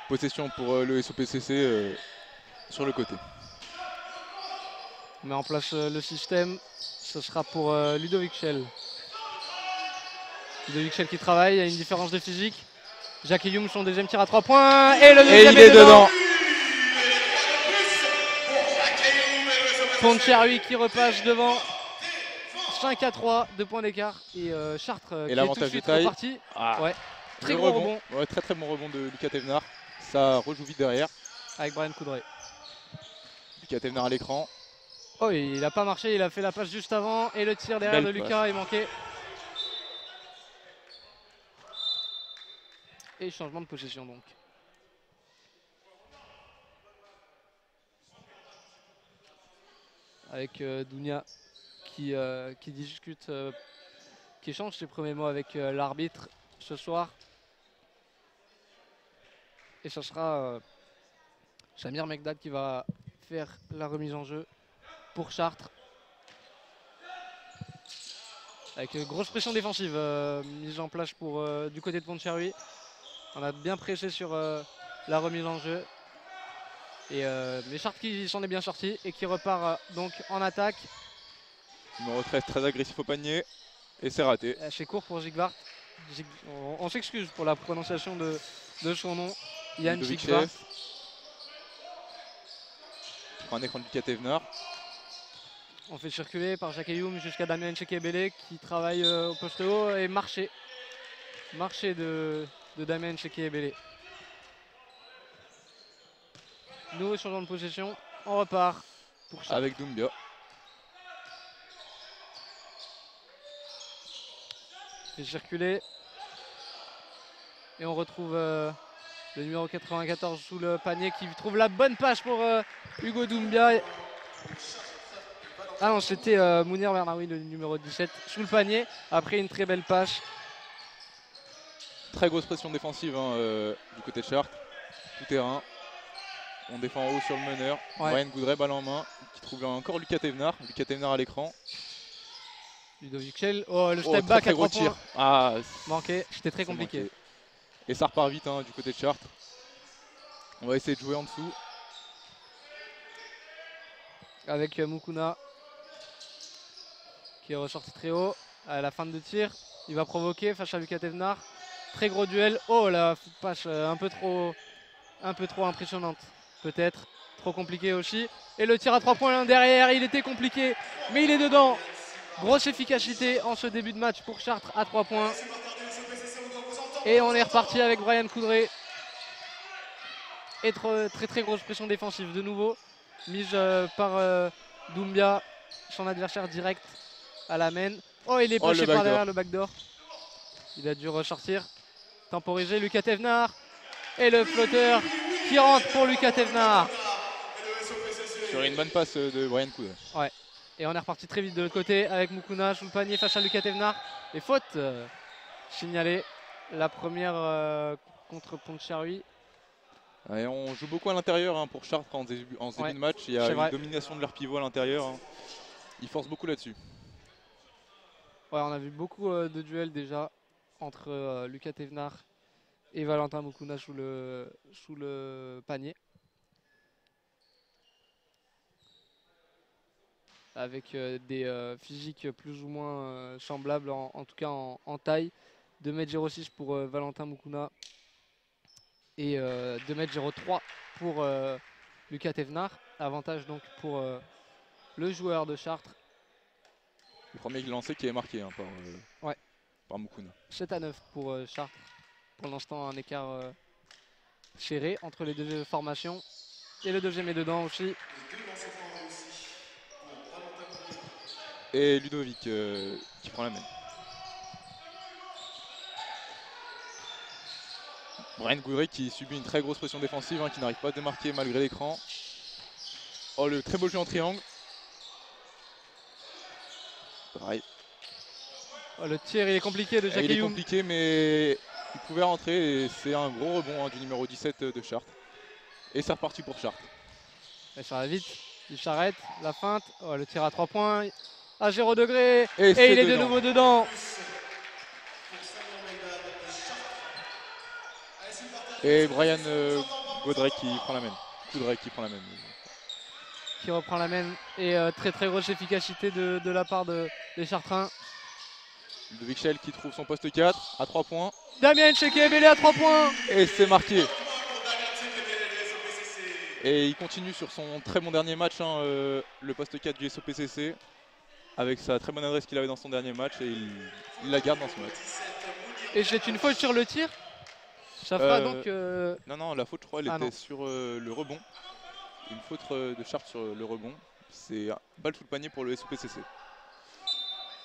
Possession pour le SOPCC sur le côté. On met en place le système. Ce sera pour Ludovic Schell. Ludovic Schell qui travaille, il y a une différence de physique. Jacques Youm, son deuxième tir à 3 points. Et le deuxième est dedans. Pontcherry qui repasse devant. 5-3, 2 points d'écart. Et Chartres qui est tout de suite reparti. Ouais. Très gros rebond. Ouais, très bon rebond de Lucas Thévenard. Ça rejoue vite derrière. Avec Brian Coudray. Lucas Thévenard à l'écran. Oh, il n'a pas marché, il a fait la passe juste avant. Et le tir derrière de Lucas est manqué. Et changement de possession donc. Avec Dounia qui discute, qui échange ses premiers mots avec l'arbitre ce soir. Et ce sera Samir Mekdad qui va faire la remise en jeu pour Chartres. Avec grosse pression défensive mise en place pour, du côté de Pontcherry. On a bien pressé sur la remise en jeu. Et mais Chartres qui s'en est bien sorti et qui repart donc en attaque. Numéro 13 très agressif au panier. Et c'est raté. C'est court pour Zigvart. On s'excuse pour la prononciation de son nom. Yann Zigvart. Un écran de Lucas Thévenard. On fait circuler par Jacques Youm jusqu'à Damien Chekebele qui travaille au poste haut et marché. Marché de Damien Chekebele. Nouveau changement de possession. On repart pour Chartres. Avec Doumbia. Fait circuler. Et on retrouve le numéro 94 sous le panier qui trouve la bonne passe pour Hugo Doumbia. Ah non, c'était Mounir Bernaoui, le numéro 17, sous le panier, après une très belle passe. Très grosse pression défensive du côté de Chartres. Tout terrain. On défend en haut sur le meneur. Ouais. Brian Coudray, balle en main, qui trouve encore Lucas Thévenard. Lucas Thévenard à l'écran. Ludovic Schell. Oh, le step back à 3 points. Ah, manqué, c'était très compliqué. Manqué. Et ça repart vite du côté de Chartres. On va essayer de jouer en dessous. Avec Mukuna qui est ressorti très haut à la fin de tir. Il va provoquer face à Lucas Thévenard. Très gros duel. Oh, la passe un peu trop impressionnante. Peut-être trop compliqué aussi. Et le tir à 3 points derrière, il était compliqué, mais il est dedans. Grosse efficacité en ce début de match pour Chartres à 3 points. Et on est reparti avec Brian Coudray. Et très grosse pression défensive de nouveau. Mise par Doumbia, son adversaire direct à la main. Oh, il est passé par derrière le backdoor. Il a dû ressortir. Temporiser Lucas Thévenard. Et le flotteur qui rentre pour Lucas Thévenard. Sur une bonne passe de Brian Coudray. Ouais. Et on est reparti très vite de l'autre côté avec Mukuna sous le panier face à Lucas Thévenard. Et faute signalée. La première contre Pontcherry. Ouais, on joue beaucoup à l'intérieur pour Chartres en début de match. Il y a une domination de leur pivot à l'intérieur. Ils forcent beaucoup là-dessus. Ouais, on a vu beaucoup de duels déjà entre Lucas Thévenard et Valentin Mukuna sous le panier. Avec des physiques plus ou moins semblables, en tout cas en taille. 2,06 m pour Valentin Mukuna et 2,03 m pour Lucas Thévenard. Avantage donc pour le joueur de Chartres. Le premier lancé qui est marqué par Mukuna. 7-9 pour Chartres. Pour l'instant, un écart serré entre les deux formations. Et le deuxième est dedans aussi. Et Ludovic qui prend la main. Brian Coudray qui subit une très grosse pression défensive, qui n'arrive pas à démarquer malgré l'écran. Oh, le très beau jeu en triangle. Pareil. Oh, le tir il est compliqué de Jacques Youm. Il est compliqué mais il pouvait rentrer et c'est un gros rebond du numéro 17 de Chartres. Et c'est reparti pour Chartres. Et ça va vite, il s'arrête, la feinte, oh, le tir à 3 points, à 0 degré, et il est de nouveau dedans. Et Brian Goodray qui prend la main. Goodray qui prend la main. Qui reprend la main. Et très très grosse efficacité de la part des Chartrains. Ludovic Schell qui trouve son poste 4 à 3 points. Damien Ncheke-Ebele à 3 points. Et c'est marqué. Et il continue sur son très bon dernier match, hein, le poste 4 du SOPCC. Avec sa très bonne adresse qu'il avait dans son dernier match. Et il la garde dans ce match. Et c'est une faute sur le tir. Ça fera donc... Non, la faute, je crois, elle était sur le rebond. Une faute de Chartres sur le rebond. C'est balle sous le panier pour le SOPCC.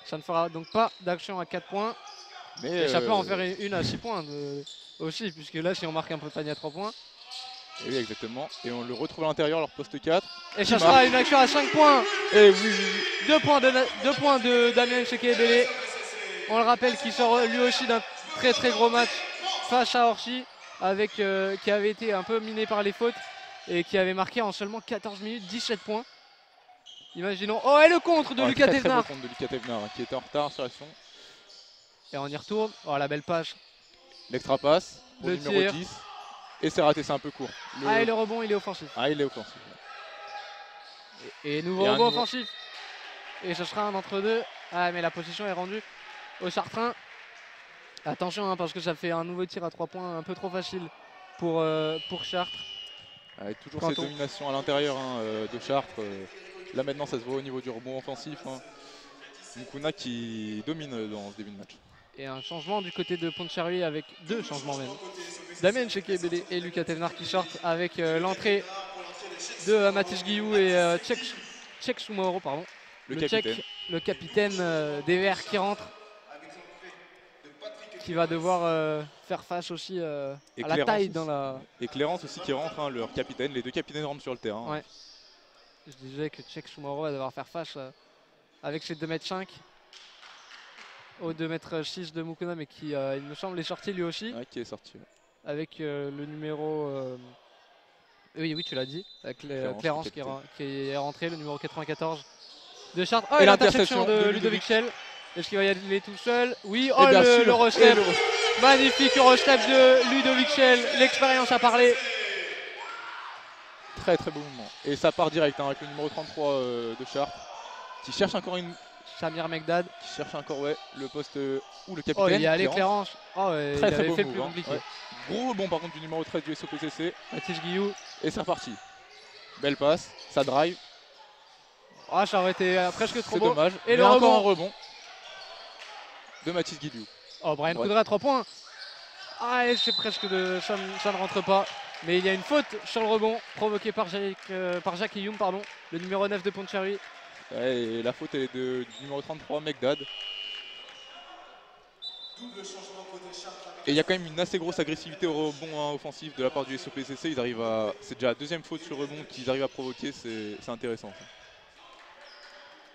Ça ne fera donc pas d'action à 4 points. Mais ça peut en faire une à 6 points aussi, puisque là, si on marque un peu de panier à 3 points. Et oui, exactement. Et on le retrouve à l'intérieur, leur poste 4. Et ça sera une action à 5 points. Et oui. 2 points de Damien Ncheke-Ebele. On le rappelle qu'il sort lui aussi d'un très très gros match face à Orchi, qui avait été un peu miné par les fautes et qui avait marqué en seulement 14 minutes 17 points. Imaginons. Oh, et le contre de Lucas Thévenard. Très beau contre de Lucas Thévenard, qui était en retard sur l'action. Et on y retourne. Oh, la belle passe. L'extra passe pour le numéro tir. 10. Et c'est raté, c'est un peu court. Et le rebond, il est offensif. Il est offensif. Et nouveau rebond offensif. Et ce sera un entre-deux. Mais la position est rendue aux Chartrains. Attention, hein, parce que ça fait un nouveau tir à 3 points un peu trop facile pour Chartres. Avec toujours cette domination à l'intérieur, hein, de Chartres. Là maintenant, ça se voit au niveau du rebond offensif. Hein. Mukuna qui domine dans ce début de match. Et un changement du côté de Pontchartrain avec 2 changements même. Damien Ncheke-Ebele et Lucas Thévenard qui sortent avec l'entrée de Mathis Guillou et Tchèque Soumoro, pardon. Le capitaine des Verts qui rentre. Qui va devoir faire face aussi à la taille dans la... Et Clérance aussi qui rentre, hein, leur capitaine. Les deux capitaines rentrent sur le terrain. Ouais. Je disais que Tchèque Soumoro va devoir faire face avec ses 2,5 m au 2,6 m de Mukuna, mais qui, il me semble, est sorti lui aussi. Ouais, qui est sorti. Ouais. Avec le numéro... Oui, tu l'as dit. Avec Clérance qui est rentré, le numéro 94 de Chartres. Oh, et l'interception de Ludovic Schell. Est-ce qu'il va y aller tout seul? Oui, oh, le Eurostep. Magnifique Eurostep de Ludovic Schell. L'expérience a parlé. Très très beau mouvement. Et ça part direct, hein, avec le numéro 33 de Chartres. Qui cherche encore une... Samir Megdad. Qui cherche encore le poste ou le capitaine. Oh, il y a allé Clérance. Oh, très très beau fait move, le plus compliqué. Ouais. Gros rebond par contre du numéro 13 du SOPCC. Mathis Guillou. Et c'est reparti. Belle passe, ça drive. Ah, ça aurait été presque trop beau. C'est dommage. Et le encore un rebond de Mathis Guillou. Oh, Brian Goodray à 3 points. Ah, c'est presque ça ne rentre pas. Mais il y a une faute sur le rebond provoquée par Jacques Youm, pardon, le numéro 9 de Pontchartrain. Ouais, et la faute est du numéro 33, Megdad. Et il y a quand même une assez grosse agressivité au rebond, hein, offensif de la part du SOPCC. Ils arrivent à... C'est déjà la deuxième faute sur rebond qu'ils arrivent à provoquer, c'est intéressant. Ça.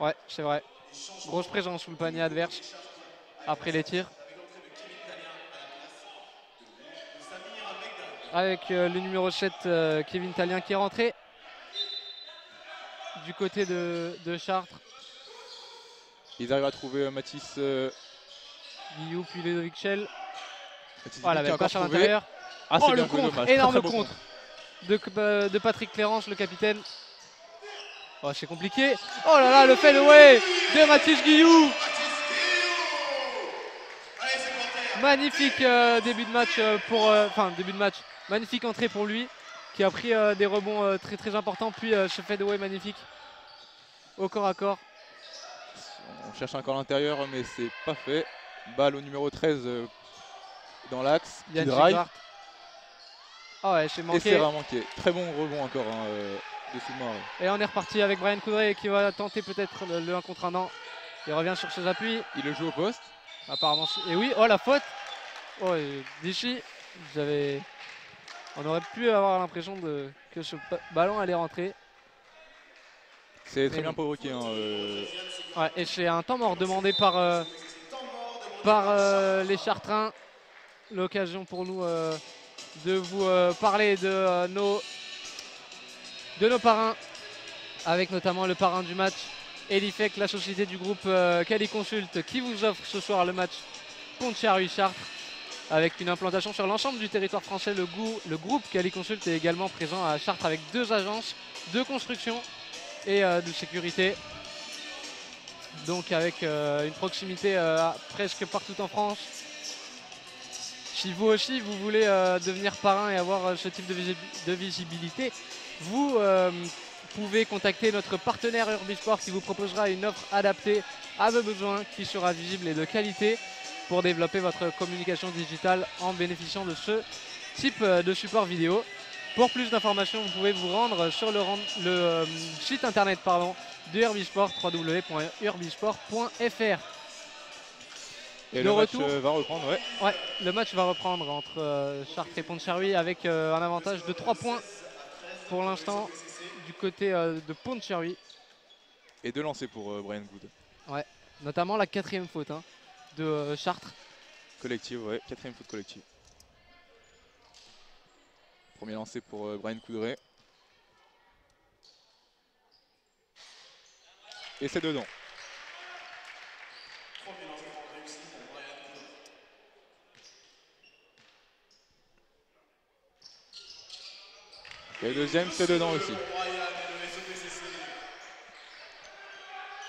Ouais, c'est vrai. Grosse présence sous le panier adverse après les tirs. Avec le numéro 7, Kevin Talien qui est rentré du côté de Chartres. Ils arrivent à trouver Mathis Guillou puis Ludovic Schell. Oh, la belle passe à l'intérieur. Ah, oh, le contre, énorme contre de Patrick Clérance, le capitaine. Oh, c'est compliqué. Oh là là, le fadeaway de Mathis Guillou. Magnifique début de match début de match. Magnifique entrée pour lui, qui a pris des rebonds très très importants, puis ce fadeaway magnifique au corps à corps. On cherche encore l'intérieur, mais c'est pas fait. Balle au numéro 13 dans l'axe, qui drive. Ah ouais, c'est manqué. Et c'est manqué. Très bon rebond encore, hein, de Soumar. Et on est reparti avec Brian Goodray qui va tenter peut-être le 1 contre 1. Non, il revient sur ses appuis. Il le joue au poste. Apparemment, et oui, oh la faute. Oh, d'ici, on aurait pu avoir l'impression que ce ballon allait rentrer. C'est très bien provoqué. Hein, ouais, et c'est un temps mort demandé par les Chartrains. L'occasion pour nous de vous parler de nos parrains, avec notamment le parrain du match, Elifec, la société du groupe Cali Consult, qui vous offre ce soir le match Pontchartrain-Chartres. avec une implantation sur l'ensemble du territoire français. Le groupe Caliconsult est également présent à Chartres avec 2 agences de construction et de sécurité. Donc avec une proximité presque partout en France. Si vous aussi vous voulez devenir parrain et avoir ce type de visibilité, vous pouvez contacter notre partenaire Urbisport qui vous proposera une offre adaptée à vos besoins, qui sera visible et de qualité pour développer votre communication digitale en bénéficiant de ce type de support vidéo. Pour plus d'informations, vous pouvez vous rendre sur le site internet de Urbisport, www.urbisport.fr. Et le match va reprendre, ouais. Ouais, le match va reprendre entre Chartres et Pont-de-Charruy avec un avantage de 3 points pour l'instant du côté de Pont-de-Charruy. Et 2 lancers pour Brian Good. Ouais, notamment la 4e faute de Chartres. Collective, ouais, 4e faute collective. Premier lancé pour Brian Coudray. Et c'est dedans. Et le deuxième, c'est dedans aussi.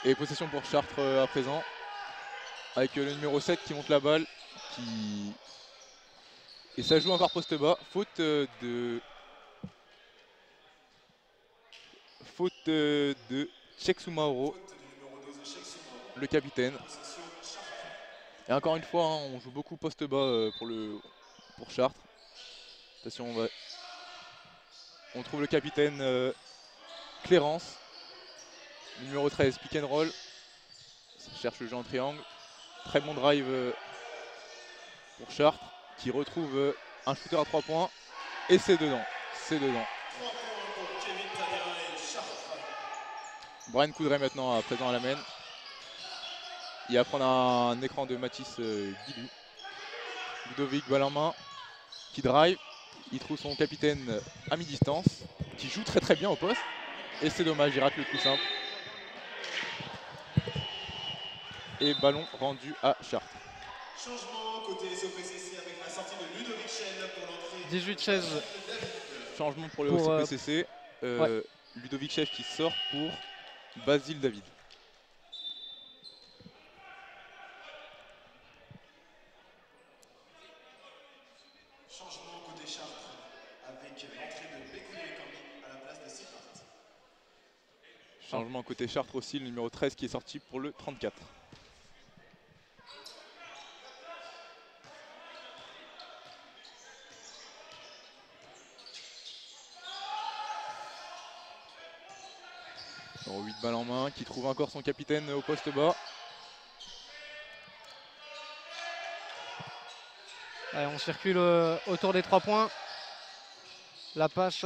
Et possession pour Chartres à présent. Avec le numéro 7 qui monte la balle. Et ça joue encore poste bas. Faute de Cheksu Mauro, le capitaine. Et encore une fois, on joue beaucoup poste bas pour Chartres. Attention, on trouve le capitaine Clérance. Numéro 13, pick and roll. Ça cherche le jeu en triangle. Très bon drive pour Chartres qui retrouve un shooter à 3 points. Et c'est dedans. C'est dedans. Brian Coudray maintenant à présent à la main. Il va prendre un écran de Mathis Guilou. Ludovic balle en main. Qui drive. Il trouve son capitaine à mi-distance. Qui joue très bien au poste. Et c'est dommage, il rate le coup simple. Et ballon rendu à Chartres. Changement côté SOPCC avec la sortie de Ludovic Chel pour l'entrée. 18-16. Changement pour le SOPCC. Ouais. Ludovic Chel qui sort pour Basile David. Changement côté Chartres avec l'entrée de Bekouné à la place de Sipart. Changement côté Chartres aussi, le numéro 13 qui est sorti pour le 34. Numéro 8 balle en main, qui trouve encore son capitaine au poste bas. Allez, on circule autour des 3 points. La passe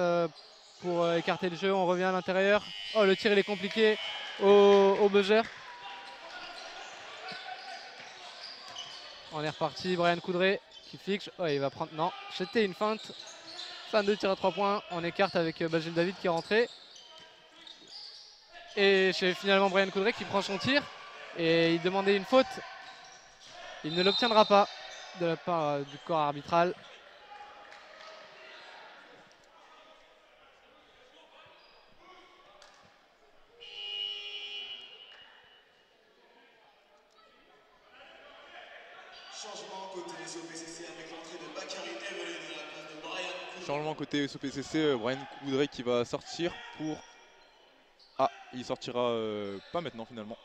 pour écarter le jeu, on revient à l'intérieur. Oh, le tir il est compliqué au buzzer. On est reparti, Brian Coudray qui fixe. Oh, il va prendre. Non, c'était une feinte. Fin de tir à 3 points. On écarte avec Basile David qui est rentré. Et c'est finalement Brian Coudray qui prend son tir. Et il demandait une faute. Il ne l'obtiendra pas de la part du corps arbitral. Changement côté SOPCC avec l'entrée de Bakary Evelyn à la place de Brian Coudray. Changement côté SOPCC, Brian Coudray qui va sortir pour... Ah, il sortira pas maintenant finalement.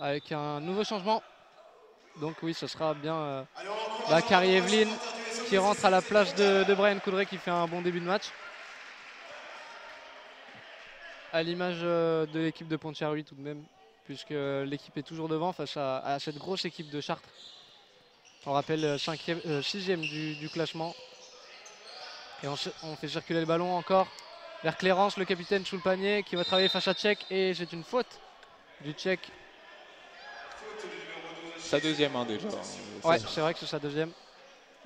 Avec un nouveau changement. Donc oui, ce sera bien Bakary Evelyn qui rentre à la place de Brian Coudray qui fait un bon début de match. À l'image de l'équipe de Pont-de-Charruy tout de même, puisque l'équipe est toujours devant face à cette grosse équipe de Chartres. On rappelle 6e du classement. Et on fait circuler le ballon encore vers Clérance, le capitaine sous le panier qui va travailler face à Tchèque. Et c'est une faute du Tchèque. Sa deuxième déjà. Ouais, c'est vrai que c'est sa deuxième.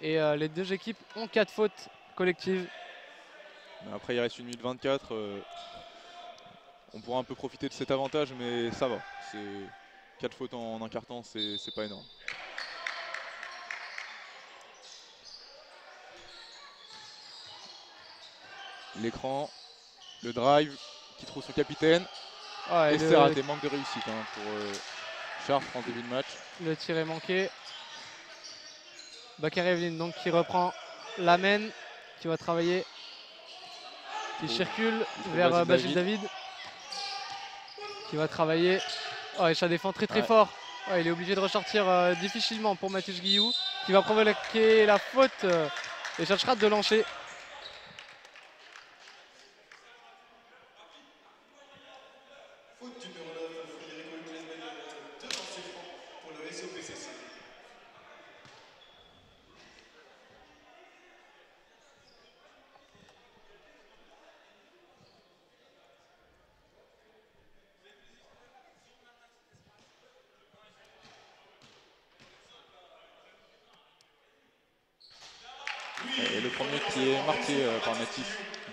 Et les deux équipes ont 4 fautes collective. Mais après, il reste 1 minute 24. On pourra un peu profiter de cet avantage, mais ça va. 4 fautes en un quart temps, c'est pas énorme. L'écran, le drive qui trouve son capitaine. Et c'est raté, manque de réussite hein, pour Chartres en début de match. Le tir est manqué. Bakary Evelyne donc qui reprend la main, qui va travailler, qui circule vers Basile David, qui va travailler. Oh, et ça défend très fort. Oh, il est obligé de ressortir difficilement pour Mathis Guillou, qui va provoquer la faute et cherchera de lancer. Faute numéro 9, Frédérico Uclesbel devant ses francs pour le SOPCC. Et le premier qui est marqué par Mathis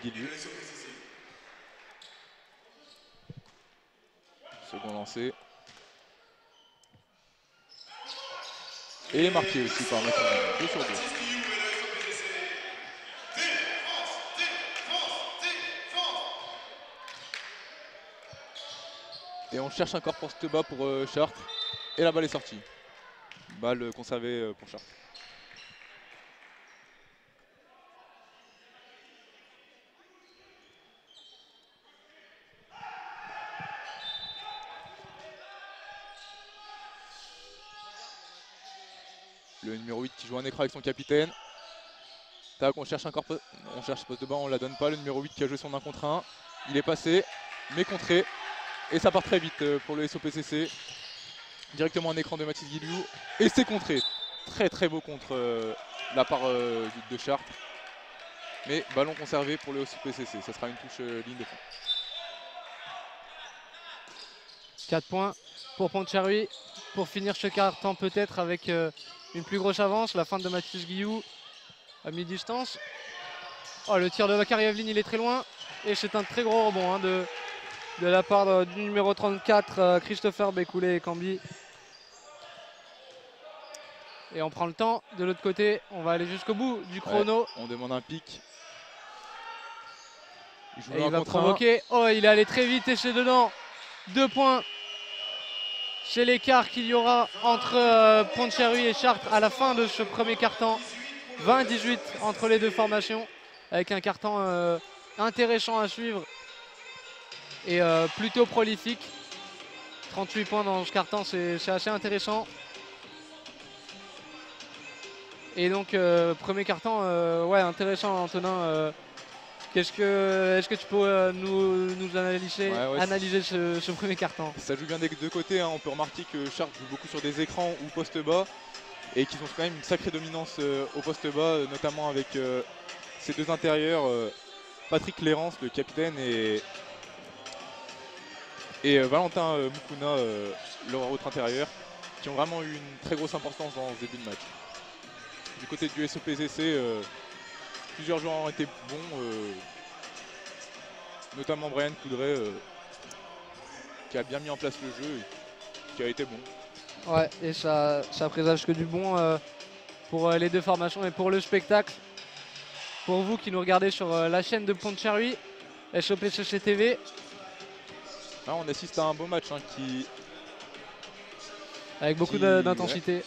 Guillou. Second lancé. Et il est marqué aussi par Mathis Guillou. 2 sur 2. Et on cherche encore poste bas pour Chartres. Et la balle est sortie. Balle conservée pour Chartres. Le numéro 8 qui joue un écran avec son capitaine. Tac, on cherche poste de bas, on la donne pas. Le numéro 8 qui a joué son 1 contre 1. Il est passé, mais contré. Et ça part très vite pour le SOPCC. Directement un écran de Mathis Guillou. Et c'est contré. Très beau contre de la part de Chartres. Mais ballon conservé pour le SOPCC. Ça sera une touche ligne de fond. 4 points pour Pontcharry. Pour finir ce quart temps peut-être avec une plus grosse avance. La fin de Mathis Guillou à mi-distance. Oh, le tir de Bakary Evelyne, il est très loin. Et c'est un très gros rebond hein, de la part du numéro 34, Christopher Bekoulé-Cambi. Et on prend le temps. De l'autre côté, on va aller jusqu'au bout du chrono. Ouais, on demande un pic. Il va provoquer. Oh, il est allé très vite et c'est dedans. 2 points. C'est l'écart qu'il y aura entre Pontcharry et Chartres à la fin de ce premier quart-temps. 20-18 entre les deux formations, avec un quart-temps intéressant à suivre et plutôt prolifique. 38 points dans ce quart-temps, c'est assez intéressant. Et donc premier quart-temps, ouais, intéressant Antonin. Est-ce que tu peux nous analyser, analyser ce premier quart-temps? Ça joue bien des deux côtés, hein. On peut remarquer que Chartres joue beaucoup sur des écrans ou poste bas et qu'ils ont quand même une sacrée dominance au poste bas, notamment avec ces deux intérieurs, Patrick Lérance, le capitaine, et Valentin Moukouna, leur autre intérieur, qui ont vraiment eu une très grosse importance dans ce début de match. Du côté du SOPCC, plusieurs joueurs ont été bons, notamment Brian Coudray, qui a bien mis en place le jeu et qui a été bon. Ouais, et ça présage que du bon pour les deux formations et pour le spectacle. Pour vous qui nous regardez sur la chaîne de Pontcharry, SOPCC TV. Là, on assiste à un beau match hein, avec beaucoup d'intensité. Ouais.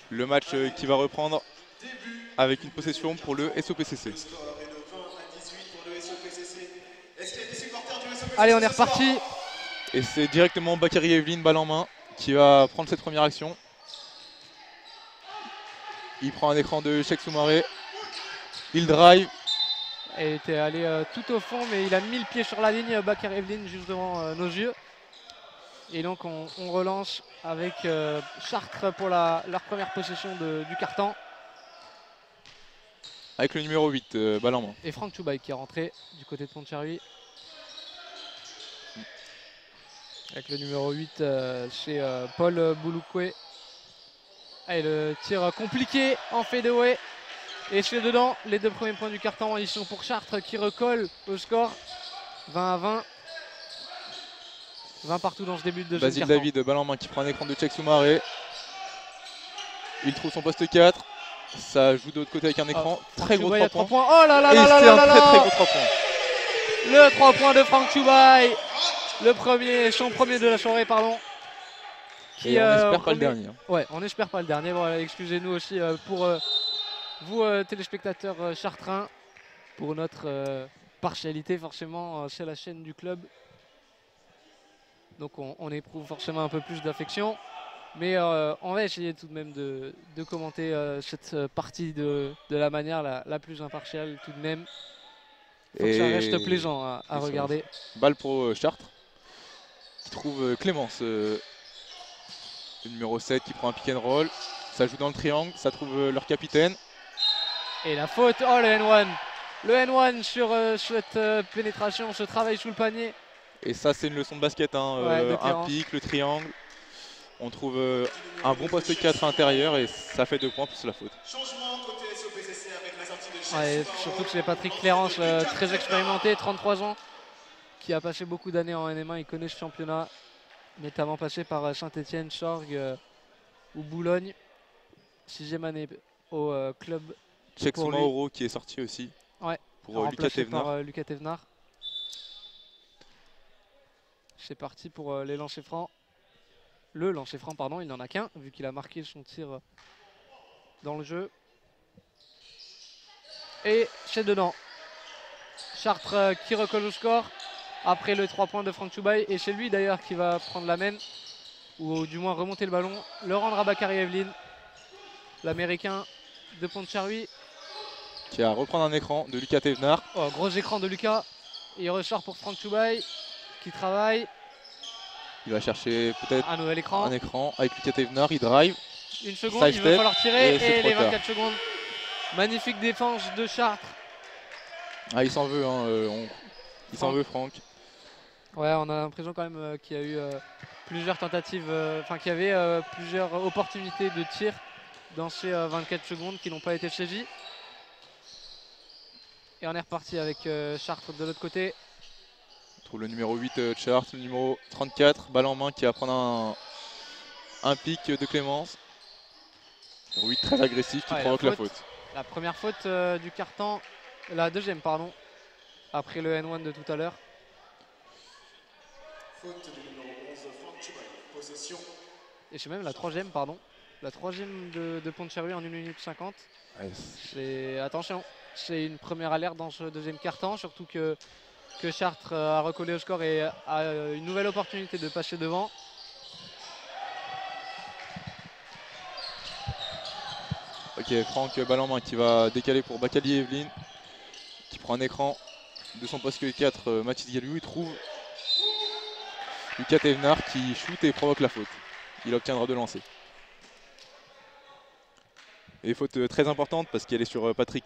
Le match qui va reprendre avec une possession pour le SOPCC. Allez, on est reparti. Et c'est directement Bakary Evelyne, balle en main, qui va prendre cette première action. Il prend un écran de Cheikh Soumaré. Il drive. Il était allé tout au fond, mais il a mis le pied sur la ligne, Bakary Evelyne, juste devant nos yeux. Et donc on relance avec Chartres pour leur première possession du carton. Avec le numéro 8, balle en main. Et Franck Choubaï qui est rentré du côté de Pontcherry. Avec le numéro 8 chez Paul Bouloukoué. Et le tir compliqué en fadeaway. Et chez dedans, les 2 premiers points du carton, ils sont pour Chartres qui recolle au score 20-20. 20 partout dans ce début de deuxième Basile carton. David, balle en main qui prend un écran de Cheikh Soumaré. Il trouve son poste 4. Ça joue de l'autre côté avec un écran. Très gros 3 points. Oh là là Et là là c'est là un là très là. gros 3 points. Le 3 points de Franck Choubaï. Son premier de la soirée, pardon. Et on espère pas le dernier. Ouais, on espère pas le dernier. Voilà, excusez-nous aussi pour vous téléspectateurs chartrains pour notre partialité forcément c'est la chaîne du club. Donc on éprouve forcément un peu plus d'affection. Mais on va essayer tout de même de commenter cette partie de la manière la plus impartiale tout de même. Faut que ça reste plaisant à regarder. Balle pour Chartres qui trouve Clémence, le numéro 7 qui prend un pick and roll. Ça joue dans le triangle, ça trouve leur capitaine. Et la faute, oh le N1. Le N1 sur cette pénétration, ce travail sous le panier. Et ça c'est une leçon de basket, hein. Ouais, un pic, le triangle. On trouve un bon poste 4 à l'intérieur et ça fait 2 points plus la faute. Changement côté SOPCC avec la sortie de Ouais, surtout que c'est Patrick Clérance, très expérimenté, 33 ans, qui a passé beaucoup d'années en NM1, il connaît ce championnat, notamment passé par Saint-Etienne, Sorgues ou Boulogne. 6e année au club. Cheikh Soumaoro qui est sorti aussi, ouais, pour Lucas Thévenard. Lucas Thévenard. C'est parti pour les lancers francs. Le lancer franc, pardon, il n'en a qu'un, vu qu'il a marqué son tir dans le jeu. Et c'est dedans. Chartres qui recolle au score après le 3 points de Franck Choubaï. Et c'est lui d'ailleurs qui va prendre la main, ou du moins remonter le ballon, le rendre à Bakary Evelyne, l'américain de Pontcherry. Qui va reprendre un écran de Lucas Thévenard. Oh, gros écran de Lucas. Il ressort pour Franck Choubaï qui travaille. Il va chercher peut-être un nouvel écran. Un écran avec Lucas Thévenard, il drive. Une seconde, il va falloir tirer et les 24 secondes. Magnifique défense de Chartres. Ah, il s'en veut, hein, il s'en veut Franck. Ouais, on a l'impression quand même qu'il y a eu plusieurs tentatives, enfin qu'il y avait plusieurs opportunités de tir dans ces 24 secondes qui n'ont pas été saisies. Et on est reparti avec Chartres de l'autre côté. On trouve le numéro 8 de Chartres, le numéro 34, balle en main qui va prendre un pic de Clémence. Le 8 très agressif qui provoque la faute. La première faute du carton, la deuxième pardon, après le N1 de tout à l'heure. Faute du numéro 11, Franck Choubaï, possession. Et c'est même la troisième, pardon. La troisième de Pontcherry en 1 minute 50. Ouais, attention, c'est une première alerte dans ce deuxième carton, surtout que Chartres a recollé au score et a une nouvelle opportunité de passer devant. Ok, Franck, balle en main qui va décaler pour Bakary Evelyne, qui prend un écran de son poste 4, Mathis Galiou. Il trouve Lucas Thévenard qui shoot et provoque la faute. Il obtiendra de lancer. Et faute très importante parce qu'elle est sur Patrick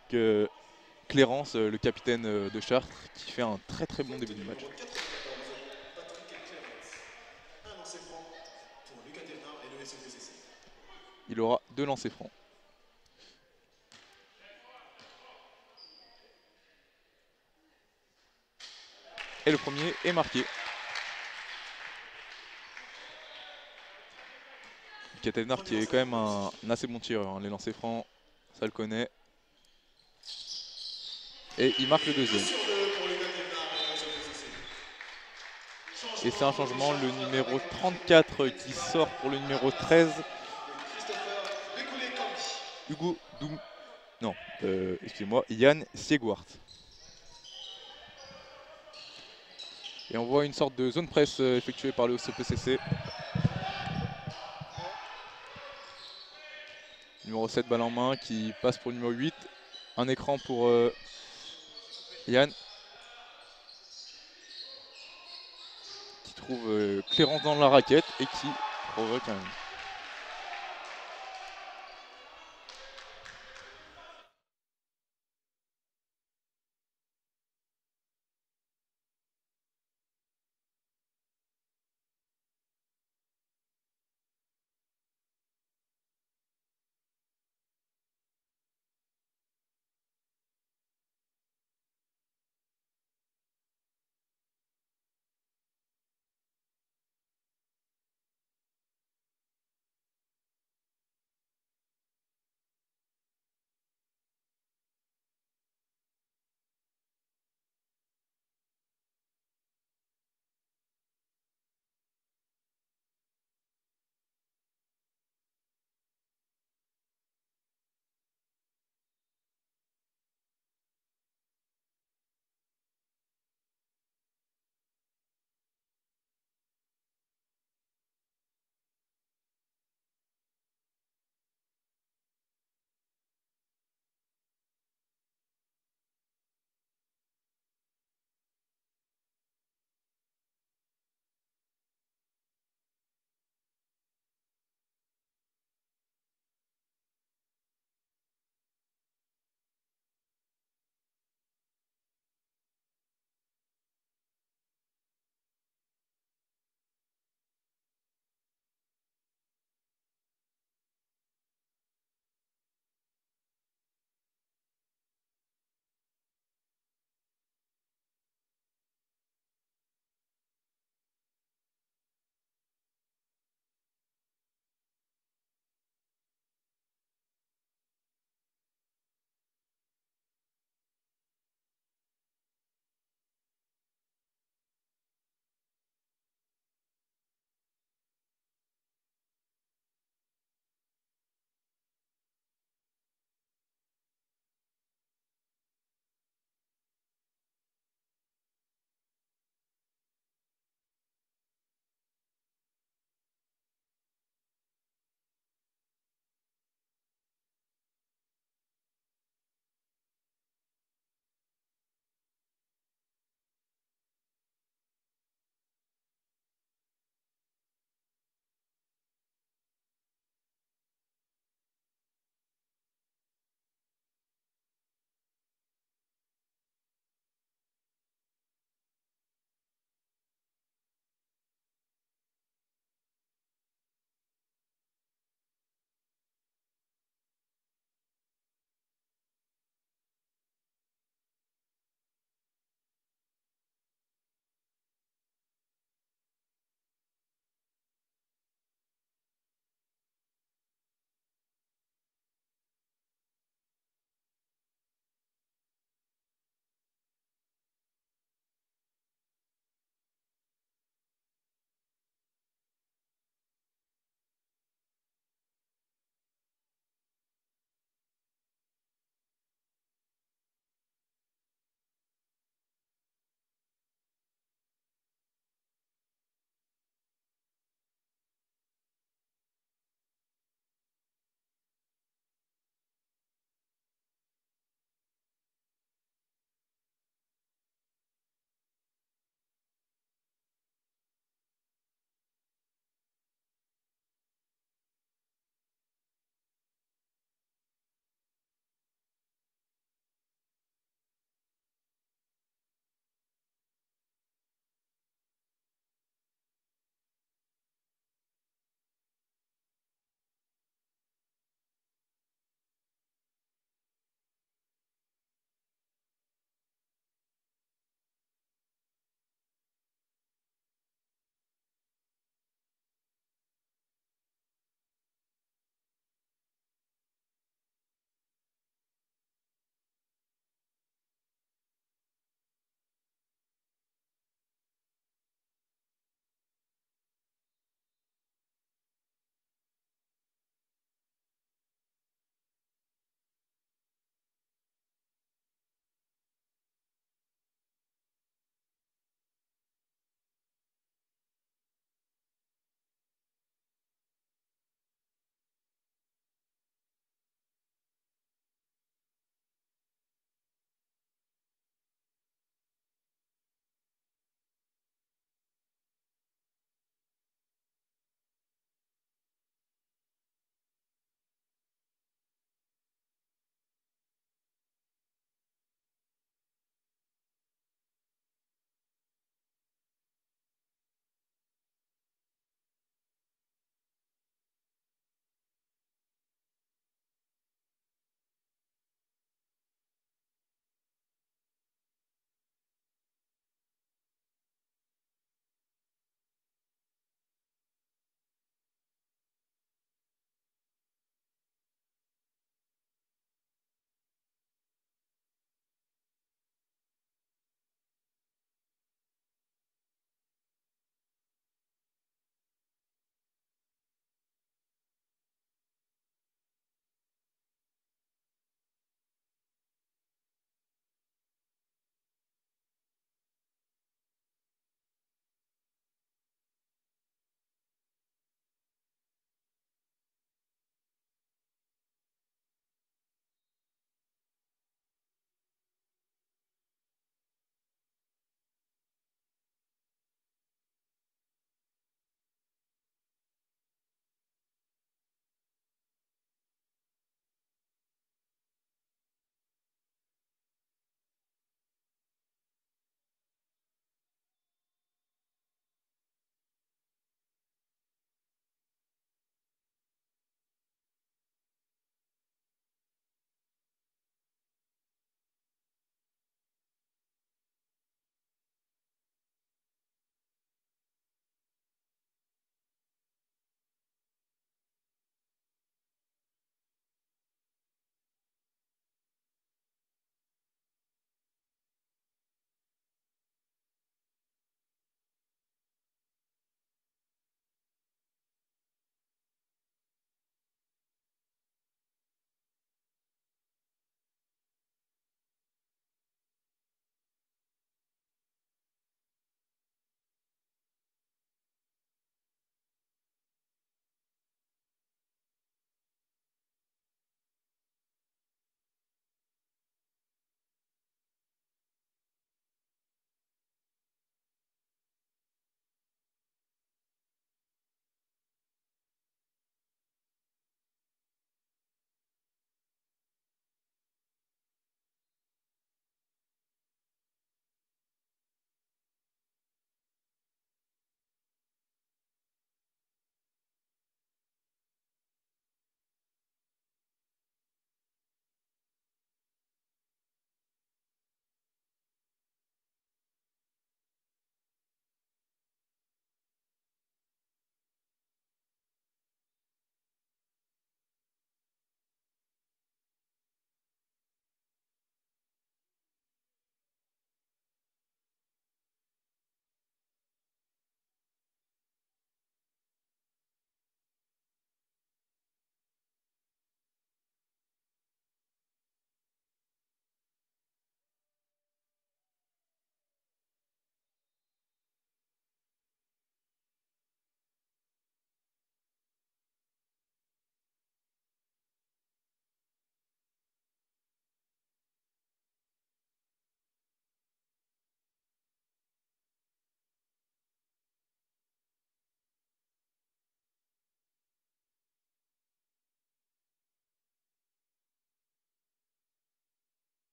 Clérance, le capitaine de Chartres, qui fait un très bon début de match. Il aura 2 lancers francs. Et le premier est marqué. Lucas Thévenard qui est quand même un assez bon tireur, hein. Les lancers francs, ça le connaît. Et il marque le deuxième. Et c'est un changement, le numéro 34 qui sort pour le numéro 13. Hugo Doum. Non, excusez-moi, Yann Siegwart. Et on voit une sorte de zone presse effectuée par le OCPCC. Numéro 7, balle en main, qui passe pour le numéro 8. Un écran pour Yann. Qui trouve clairance dans la raquette et qui provoque un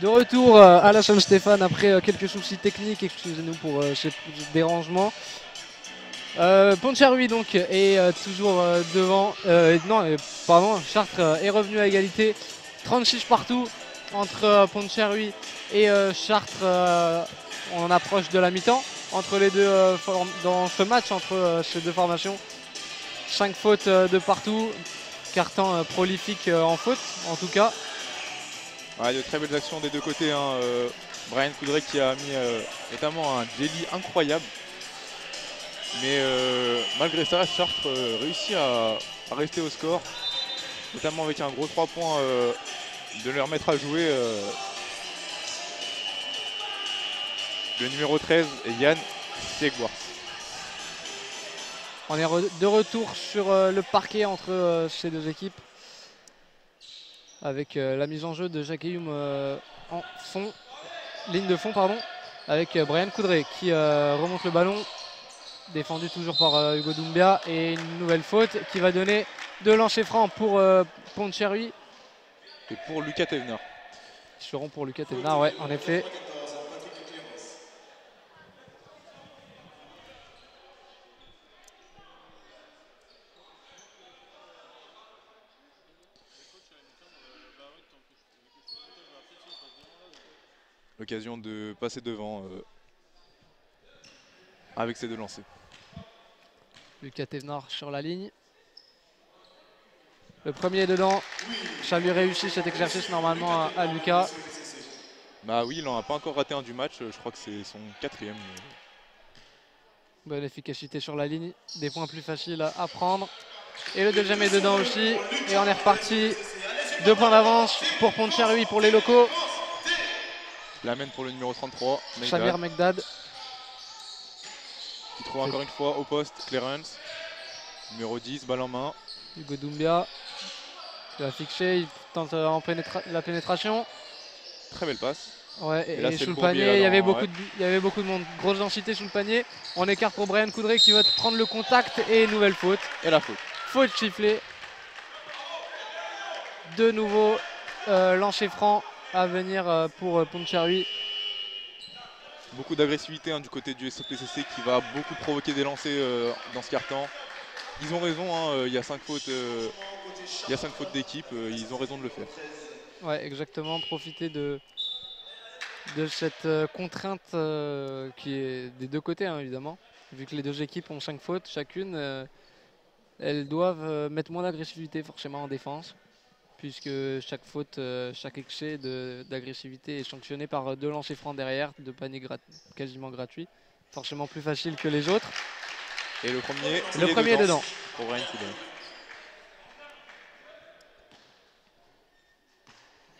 De retour à la Saint-Stéphane après quelques soucis techniques, excusez-nous pour ces dérangements. Pontcherry donc est toujours devant. Pardon, Chartres est revenu à égalité. 36 partout entre Pontcherry et Chartres. On approche de la mi-temps entre les deux dans ce match entre ces deux formations. 5 fautes de partout. Carton prolifique en faute en tout cas. Ouais, de très belles actions des deux côtés. Hein. Brian Coudray qui a mis notamment un jelly incroyable. Mais malgré ça, Chartres réussit à rester au score. Notamment avec un gros 3 points de leur mettre à jouer. Le numéro 13, Yann Segwars. On est de retour sur le parquet entre ces deux équipes. Avec la mise en jeu de Jacques Hume en fond, ligne de fond pardon, avec Brian Coudray qui remonte le ballon, défendu toujours par Hugo Doumbia, et une nouvelle faute qui va donner de lancer franc pour Pontcherry. Et pour Lucas Thévenard. Ils seront pour Lucas Thévenard, ouais, en effet. L'occasion de passer devant avec ces deux lancers. Lucas Thévenard sur la ligne. Le premier est dedans. Ça lui réussit cet exercice normalement à Lucas. Bah oui, il n'en a pas encore raté un du match. Je crois que c'est son 4e. Bonne efficacité sur la ligne. Des points plus faciles à prendre. Et le deuxième est dedans aussi. Et on est reparti. 2 points d'avance pour Pontcherry, pour les locaux. L'amène pour le numéro 33, Samir Megdad. Qui trouve encore une fois au poste Clarence. Numéro 10, balle en main. Hugo Doumbia. Il va fixer, il tente la pénétration. Très belle passe. Ouais, et là, sous le panier, il y avait beaucoup de monde. Grosse densité sous le panier. On écarte pour Brian Coudray qui va prendre le contact et nouvelle faute. Et la faute. Faute sifflée. De nouveau lancer franc à venir pour Pontcherry. Beaucoup d'agressivité du côté du SOPCC qui va beaucoup provoquer des lancers dans ce quart-temps. Ils ont raison, il y a 5 fautes, d'équipe, ils ont raison de le faire. Ouais, exactement, profiter de cette contrainte qui est des deux côtés évidemment. Vu que les deux équipes ont 5 fautes chacune, elles doivent mettre moins d'agressivité forcément en défense. Puisque chaque faute, chaque excès d'agressivité est sanctionné par 2 lancers francs derrière, 2 paniers quasiment gratuits. Forcément plus facile que les autres. Et le premier, est dedans. Pour Brian Coudray.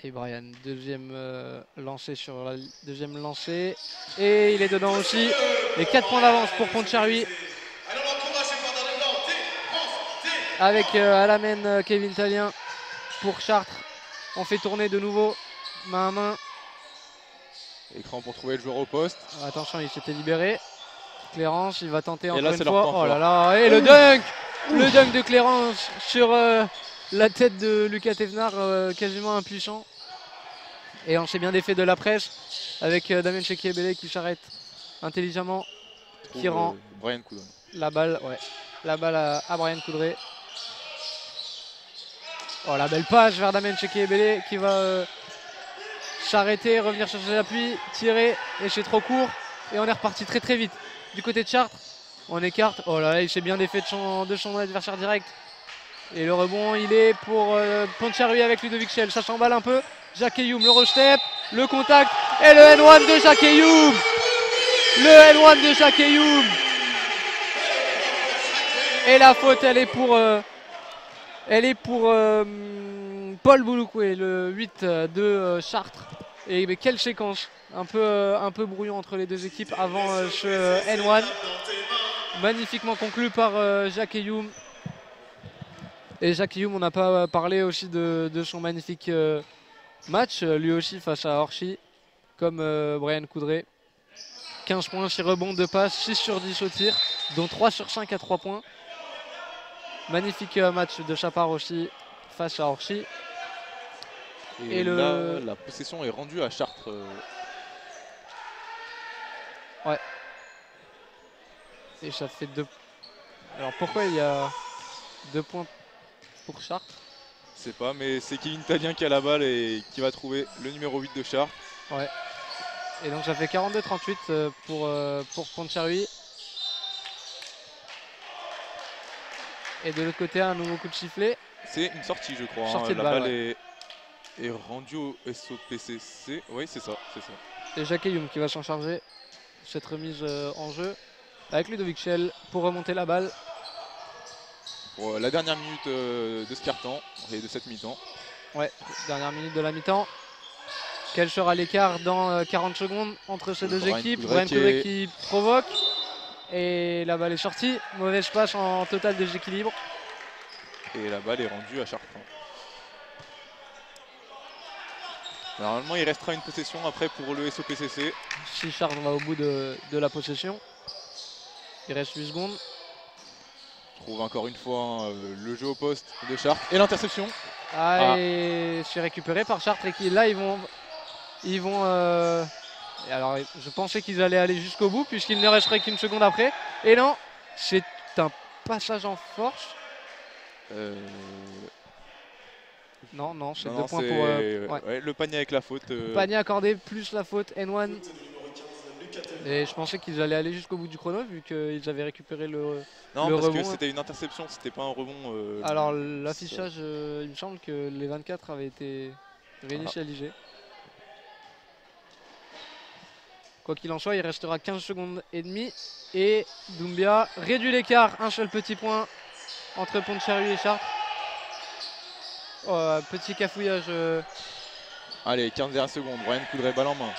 Et Brian, deuxième lancé sur la deuxième lancée. Et il est dedans aussi. Et 4 points d'avance pour Pontcherry. Avec à la main Kevin Tallien. Pour Chartres, on fait tourner de nouveau, main à main. Écran pour trouver le joueur au poste. Attention, il s'était libéré. Clérance, il va tenter encore là, une fois. Oh là là, et le dunk! Le dunk de Clérance sur la tête de Lucas Thévenard, quasiment impuissant. Et on sait bien des faits de la presse avec Damien Chekiebele qui s'arrête intelligemment, qui rend Brian Coudray. La balle à Brian Coudray. Oh, la belle passe vers Damien Chekiebele qui va s'arrêter, revenir sur ses appuis, tirer, et c'est trop court. Et on est reparti très très vite. Du côté de Chartres, on écarte. Oh là là, il s'est bien défait de son adversaire direct. Et le rebond, il est pour Pontcherry avec Ludovic Schell. Ça s'emballe un peu. Jacques Hume, le restep, le contact et le N1 de Jacques Hume. Le N1 de Jacques Hume. Et la faute, elle est pour Paul Bouloukoué, le 8 de Chartres. Et mais quelle séquence, un peu brouillon entre les deux équipes avant ce N1. Magnifiquement conclu par Jacques Hume. Et Jacques Hume, on n'a pas parlé aussi de son magnifique match, lui aussi face à Orchy, comme Brian Coudray. 15 points, 6 rebonds, 2 passes, 6 sur 10 au tir, dont 3 sur 5 à 3 points. Magnifique match de sa part aussi face à Orchy. Et là, la possession est rendue à Chartres. Ouais. Et ça fait 2. Alors pourquoi il y a 2 points pour Chartres? Je sais pas, mais c'est Kevin Tallien qui a la balle et qui va trouver le numéro 8 de Chartres. Ouais. Et donc ça fait 42-38 pour Pontcherry. Et de l'autre côté, un nouveau coup de sifflet. C'est une sortie, je crois. Sortie de la balle, balle ouais. est rendue au SOPCC. Oui, c'est ça, c'est ça. Et Jacques Youm qui va s'en charger. Cette remise en jeu. Avec Ludovic Schell pour remonter la balle. Pour la dernière minute de ce quart-temps et de cette mi-temps. Ouais, dernière minute de la mi-temps. Quel sera l'écart dans 40 secondes entre ces deux équipes? Brian Coudray qui provoque. Et la balle est sortie. Mauvaise passe en total déséquilibre. Et la balle est rendue à Chartres. Normalement, il restera une possession après pour le SOPCC. Si Chartres va au bout de la possession. Il reste 8 secondes. Je trouve encore une fois le jeu au poste de Chartres. Et l'interception. Et c'est récupéré par Chartres. Et qui, là, ils vont alors, je pensais qu'ils allaient aller jusqu'au bout puisqu'il ne resterait qu'une seconde après. Et non, c'est un passage en force. Non, c'est 2 points pour... ouais, le panier avec la faute. Panier accordé plus la faute, N1. Et je pensais qu'ils allaient aller jusqu'au bout du chrono vu qu'ils avaient récupéré le non, le parce rebond. Que c'était une interception, c'était pas un rebond. Alors l'affichage, il me semble que les 24 avaient été réinitialisés. Quoi qu'il en soit, il restera 15 secondes et demie. Et Doumbia réduit l'écart, un seul petit point entre Pontcherry et Chartres. Oh, petit cafouillage. Allez, 15 dernières secondes, Brian Coudray balle en main.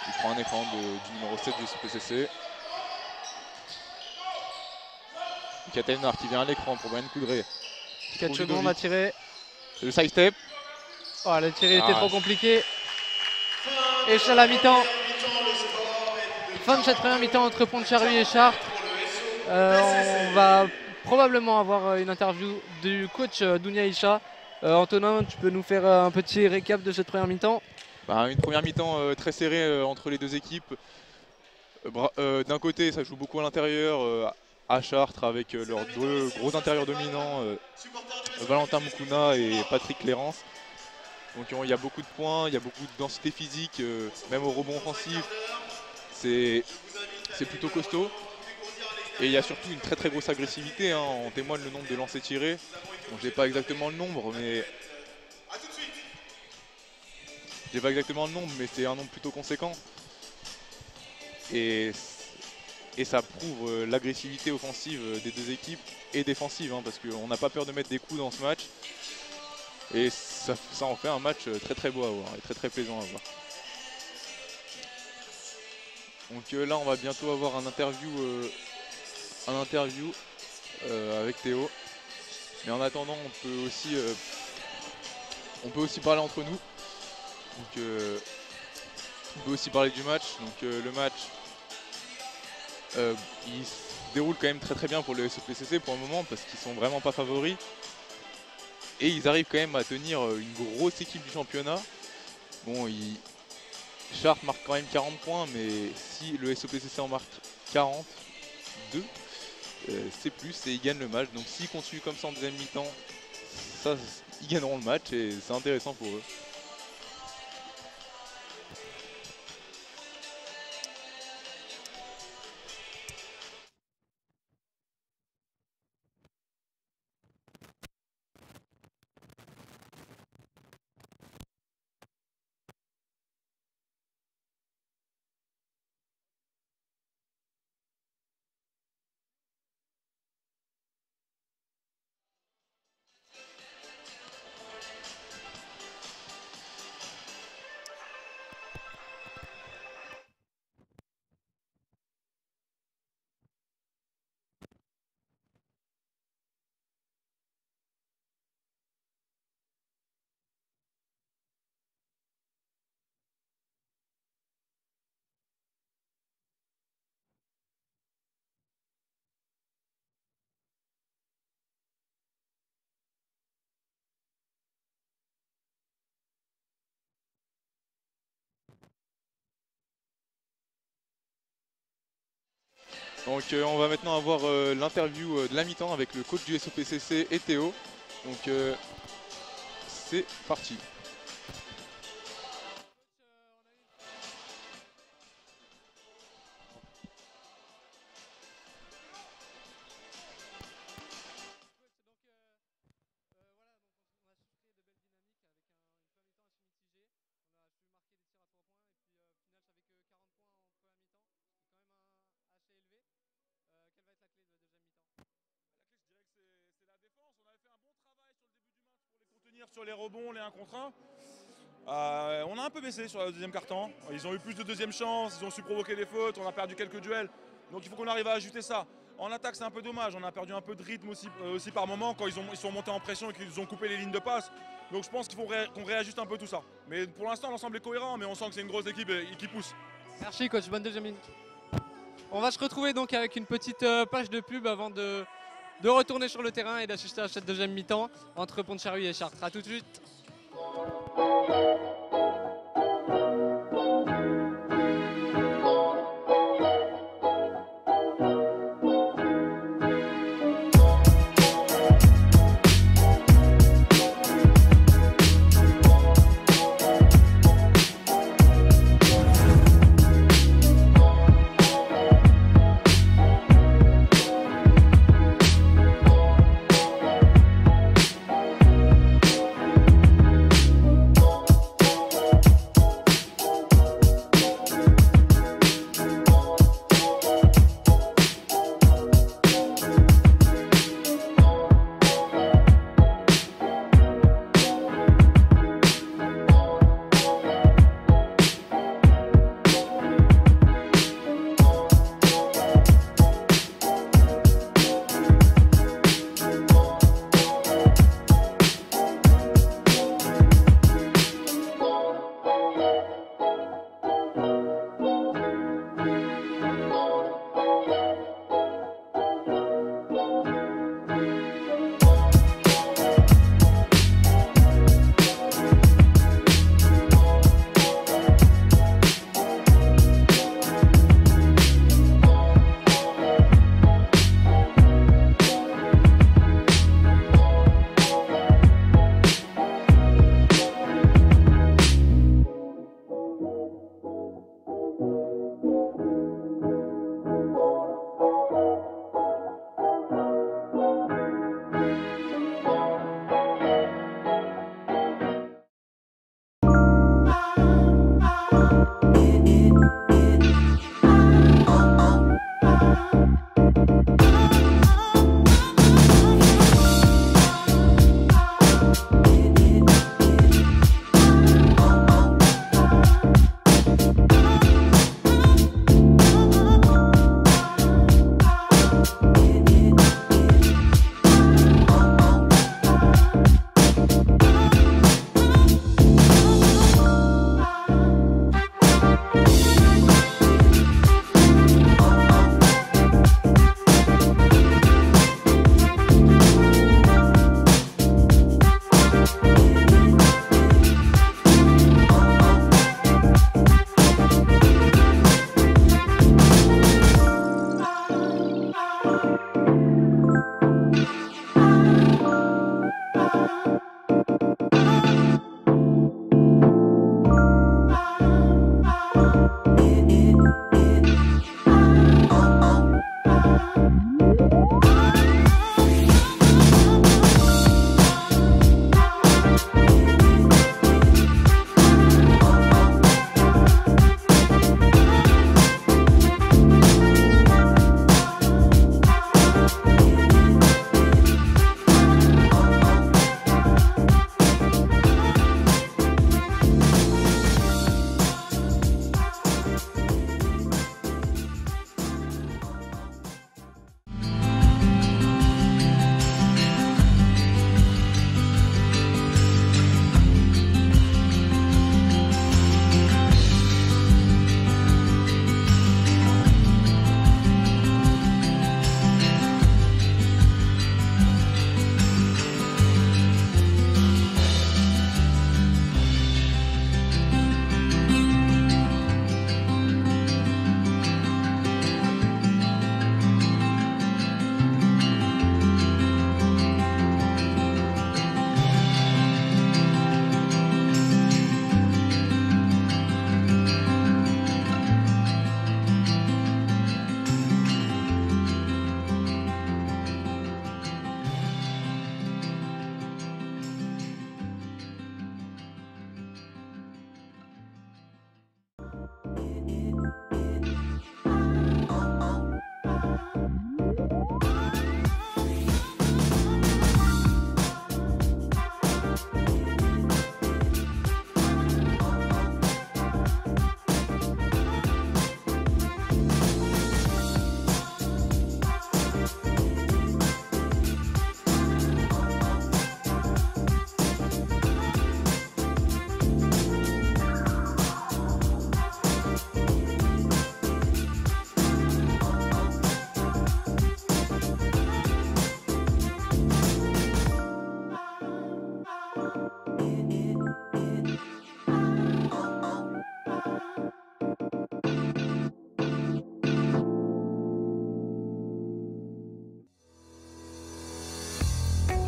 Il prend un écran du numéro 7 du SOPCC. Katenard qui vient à l'écran pour Brian Coudray. 4 secondes à tirer. Le side step. Oh, le tir était trop compliqué. Et c'est la mi-temps. Fin de cette première mi-temps entre Pontcherry et Chartres. On va probablement avoir une interview du coach Dounia Isha. Antonin, tu peux nous faire un petit récap de cette première mi-temps? Une première mi-temps très serrée entre les deux équipes. D'un côté, ça joue beaucoup à l'intérieur, à Chartres, avec leurs deux gros intérieurs dominants, Valentin Moukouna et Patrick Clérance. Donc il y a beaucoup de points, il y a beaucoup de densité physique, même au rebond offensif. C'est plutôt costaud. Et il y a surtout une très grosse agressivité, hein. En témoigne le nombre de lancers tirés. Bon, j'ai pas exactement le nombre, mais c'est un nombre plutôt conséquent. Et ça prouve l'agressivité offensive des deux équipes et défensive, hein, parce qu'on n'a pas peur de mettre des coups dans ce match. Et ça en fait un match très beau à voir et très plaisant à voir. Donc là, on va bientôt avoir un interview avec Théo. Mais en attendant, on peut aussi parler entre nous. Donc, on peut aussi parler du match. Donc le match, il se déroule quand même très bien pour le SOPCC pour le moment parce qu'ils sont vraiment pas favoris. Et ils arrivent quand même à tenir une grosse équipe du championnat. Bon, Chartres marque quand même 40 points, mais si le SOPCC en marque 42, c'est plus et ils gagnent le match. Donc s'ils continuent comme ça en deuxième mi-temps, ils gagneront le match et c'est intéressant pour eux. Donc on va maintenant avoir l'interview de la mi-temps avec le coach du SOPCC et Théo. Donc c'est parti. Sur les rebonds, les 1 contre 1. On a un peu baissé sur le deuxième quart-temps. Ils ont eu plus de deuxième chance, ils ont su provoquer des fautes, on a perdu quelques duels. Donc il faut qu'on arrive à ajuster ça. En attaque, c'est un peu dommage, on a perdu un peu de rythme aussi par moment quand ils sont montés en pression et qu'ils ont coupé les lignes de passe. Donc je pense qu'il faut qu'on réajuste un peu tout ça. Mais pour l'instant, l'ensemble est cohérent, mais on sent que c'est une grosse équipe et qui pousse. Merci coach, bonne deuxième minute. On va se retrouver donc avec une petite page de pub avant de retourner sur le terrain et d'assister à cette deuxième mi-temps entre Pont-de-Charhuis et Chartres. A tout de suite.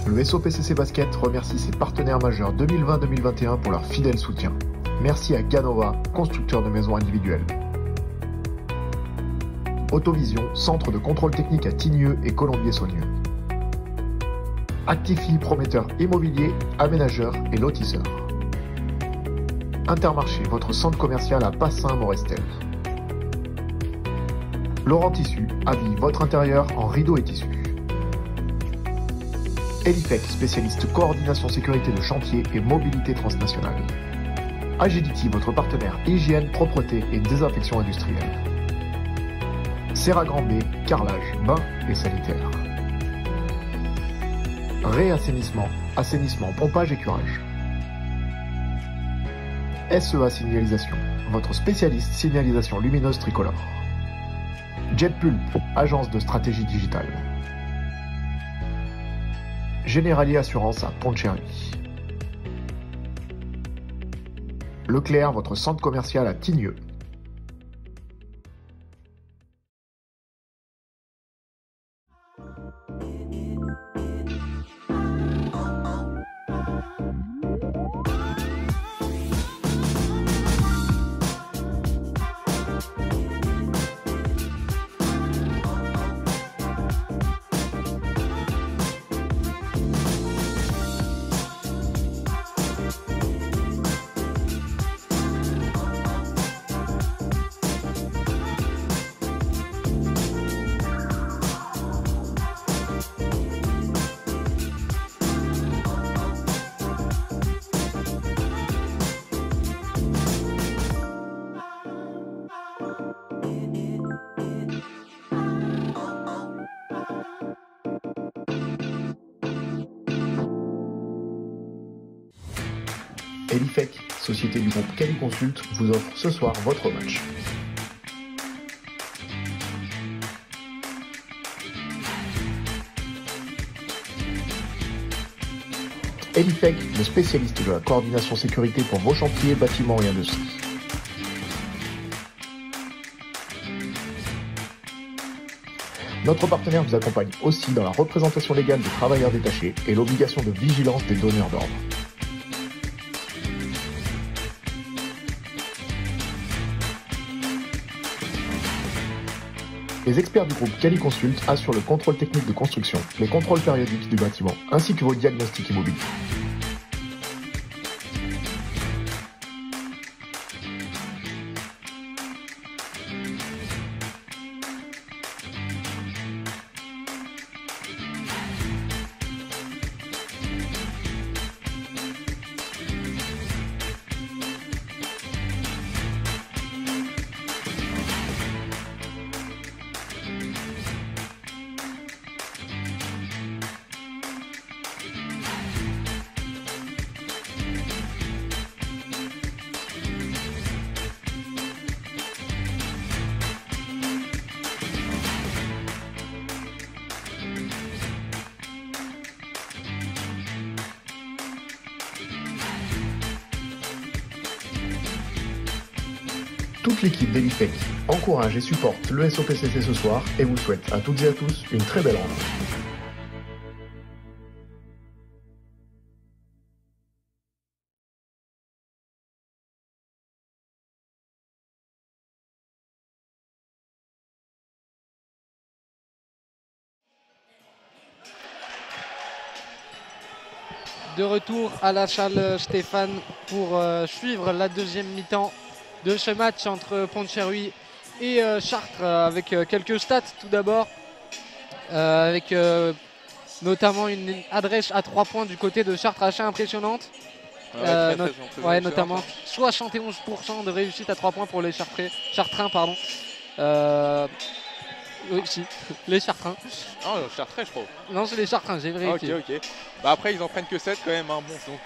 Le SOPCC Basket remercie ses partenaires majeurs 2020-2021 pour leur fidèle soutien. Merci à Ganova, constructeur de maisons individuelles. Autovision, centre de contrôle technique à Tignieux et Colombier-Saunieux. Actifi, prometteur immobilier, aménageur et lotisseur. Intermarché, votre centre commercial à Passin-Morestel. Laurent Tissu, habille votre intérieur en rideaux et tissus. Elifec, spécialiste coordination sécurité de chantier et mobilité transnationale. Agility, votre partenaire hygiène, propreté et désinfection industrielle. Serra Grand B, carrelage, bain et sanitaire. Réassainissement, assainissement, pompage et curage. SEA Signalisation, votre spécialiste signalisation lumineuse tricolore. Jetpulp, agence de stratégie digitale. Generali Assurance à Pont-de-Cherry. Leclerc, votre centre commercial à Tignieux. Elifec, société du groupe Cali Consult, vous offre ce soir votre match. Elifec, le spécialiste de la coordination sécurité pour vos chantiers, bâtiments et industries. Notre partenaire vous accompagne aussi dans la représentation légale des travailleurs détachés et l'obligation de vigilance des donneurs d'ordre. Les experts du groupe Cali Consult assurent le contrôle technique de construction, les contrôles périodiques du bâtiment, ainsi que vos diagnostics immobiliers. Toute l'équipe d'Elifec encourage et supporte le SOPCC ce soir et vous souhaite à toutes et à tous une très belle rencontre. De retour à la Salle Stéphane pour suivre la deuxième mi-temps de ce match entre Pont-de-Cherry et Chartres, avec quelques stats tout d'abord, avec notamment une adresse à 3 points du côté de Chartres assez impressionnante. Ouais, notamment 71% de réussite à 3 points pour les Chartrains. Oui, si, les Chartrains. Non, Chartrais, je crois. Non, c'est les Chartrains, j'ai vérifié. Ok. Bah après, ils en prennent que 7 quand même. Hein. Bon, donc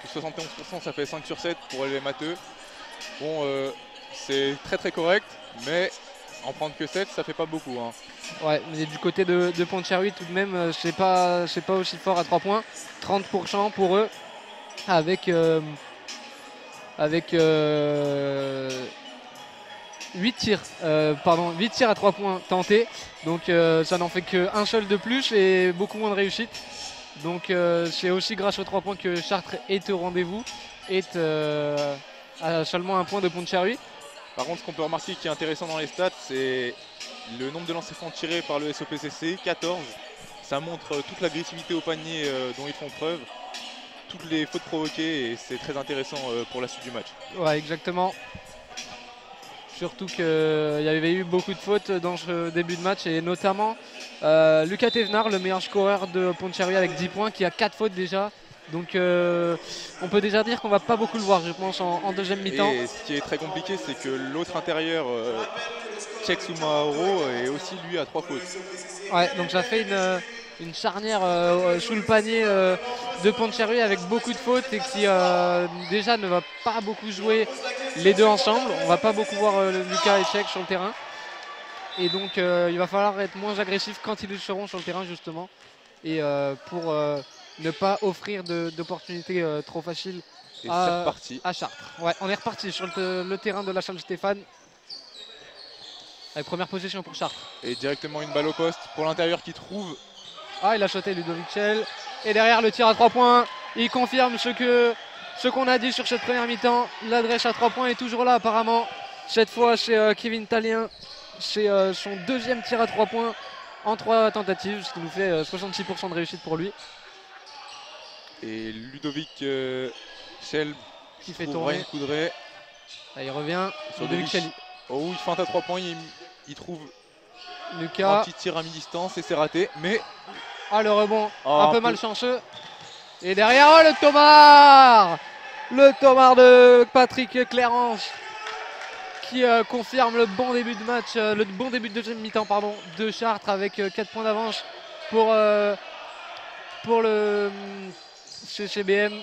71%, ça fait 5 sur 7 pour les matheux. Bon, c'est très correct, mais en prendre que 7, ça fait pas beaucoup. Hein. Ouais, mais du côté de Pont-de-Cherry, tout de même, c'est pas aussi fort à 3 points. 30% pour eux, avec 8 tirs à 3 points tentés. Donc ça n'en fait qu'un seul de plus et beaucoup moins de réussite. Donc c'est aussi grâce aux 3 points que Chartres est au rendez-vous, est à seulement 1 point de Pont-de-Charruy. Par contre, ce qu'on peut remarquer qui est intéressant dans les stats, c'est le nombre de lancers francs tirés par le SOPCC, 14. Ça montre toute l'agressivité au panier dont ils font preuve, toutes les fautes provoquées, et c'est très intéressant pour la suite du match. Ouais, exactement. Surtout qu'il y avait eu beaucoup de fautes dans ce début de match, et notamment Lucas Thévenard, le meilleur scoreur de Pont-de-Charruy avec 10 points, qui a 4 fautes déjà. Donc on peut déjà dire qu'on va pas beaucoup le voir, je pense, en deuxième mi-temps. Et ce qui est très compliqué, c'est que l'autre intérieur, Cheikh Soumaoro, est aussi lui à 3 fautes. Ouais, donc ça fait une charnière sous le panier de Pont-de-Charruy avec beaucoup de fautes et qui déjà ne va pas beaucoup jouer les deux ensemble. On va pas beaucoup voir Lucas et Cheikh sur le terrain. Et donc il va falloir être moins agressif quand ils seront sur le terrain justement. Et pour ne pas offrir d'opportunités trop faciles à Chartres. Ouais, on est reparti sur le terrain de la salle Stéphane. Allez, première possession pour Chartres. Et directement une balle au poste pour l'intérieur qui trouve. Ah, il a shoté Ludovic Schell. Et derrière le tir à 3 points. Il confirme ce qu'on a dit sur cette première mi-temps. L'adresse à 3 points est toujours là apparemment. Cette fois chez Kevin Tallien. C'est son deuxième tir à 3 points en 3 tentatives, ce qui nous fait 66% de réussite pour lui. Et Ludovic Schell qui fait tourner. Brian Coudray. Là, il revient sur Ludovic Schell. Oh, il feinte à 3 points, il trouve Lucas. Un petit tir à mi-distance et c'est raté, mais... Ah, le rebond, un peu malchanceux. Et derrière, oh, le Tomard! Le Tomard de Patrick Clérance qui confirme le bon début de match, le bon début de deuxième mi-temps pardon, de Chartres avec 4 points d'avance pour le CCBM.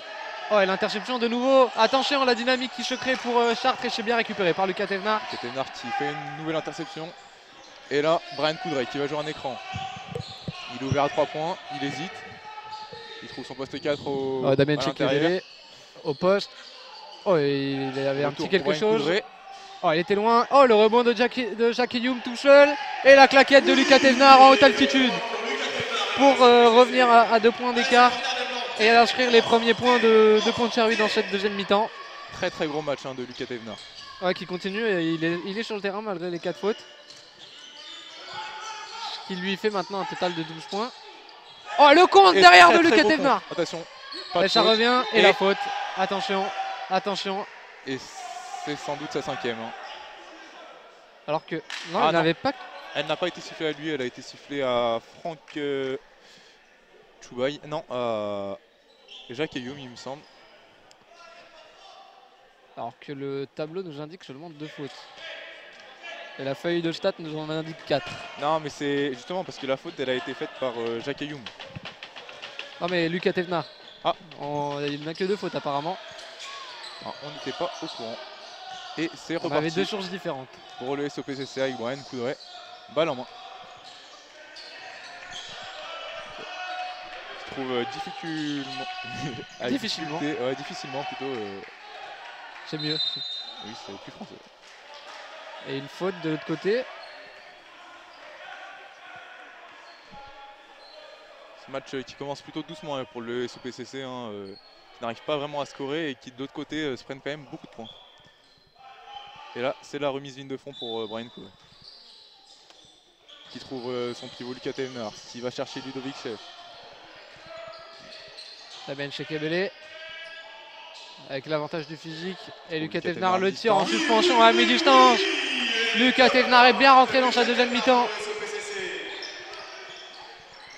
Oh, et l'interception de nouveau. Attention, la dynamique qui se crée pour Chartres et c'est bien récupéré par Lucas Thévenard. Thévenard qui fait une nouvelle interception. Et là, Brian Coudray qui va jouer un écran. Il est ouvert à 3 points, il hésite. Il trouve son poste 4 au Damien Chekebele au poste. Oh, il y avait un petit quelque chose. Coudray. Oh, il était loin. Oh, le rebond de Jackie Youm tout seul. Et la claquette de Lucas Thévenard en haute altitude pour revenir à 2 points d'écart et à inscrire les premiers points de Pont-de-Charruy dans cette deuxième mi-temps. Très très gros match de Lucas Thévenard. Ouais, qui continue et il est sur le terrain malgré les 4 fautes. Ce qui lui fait maintenant un total de 12 points. Oh, le compte et derrière de Lucas Thévenard. Attention. Et ça revient et la faute. Attention, attention. Et c'est sans doute sa 5e. Alors que non, elle n'avait pas. Elle n'a pas été sifflée à lui, elle a été sifflée à Franck Choubaï. Non, à Jacques Ayoum, il me semble. Alors que le tableau nous indique seulement 2 fautes. Et la feuille de stats nous en indique 4. Non, mais c'est justement parce que la faute, elle a été faite par Jacques Ayoum. Non, mais Lucas Thévenard. Ah. Il n'a que 2 fautes apparemment. Ah, on n'était pas au courant. Et c'est reparti. On avait 2 sources différentes. Pour le SOPCC avec Brian Coudray. Balle en main. Je trouve difficilement. Difficilement plutôt. C'est mieux. Oui, c'est plus français. Et une faute de l'autre côté. Ce match qui commence plutôt doucement pour le SOPCC, qui n'arrive pas vraiment à scorer et qui de l'autre côté se prennent quand même beaucoup de points. Et là, c'est la remise ligne de fond pour Brian Coudray. Qui trouve son pivot Lucas Thévenard, qui va chercher Ludovic Schell. Damien Chekebele avec l'avantage du physique et Lucas Thévenard le tire en suspension à mi-distance. Lucas Thévenard est bien rentré dans sa deuxième mi-temps.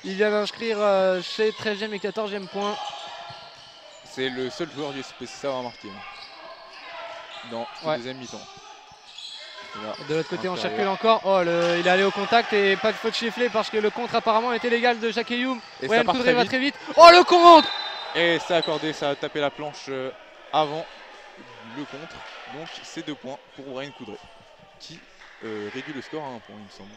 Il vient d'inscrire ses 13e et 14e points. C'est le seul joueur du SPCC à avoir marqué dans la deuxième mi-temps. De l'autre côté, on circule encore. Oh, il est allé au contact et pas de faute sifflée parce que le contre apparemment était légal de Jacques Ayoum. Brian Coudray va très vite. Oh, le contre! Et c'est accordé, ça a tapé la planche avant le contre. Donc c'est 2 points pour Brian Coudray qui réduit le score à 1 point, il me semble.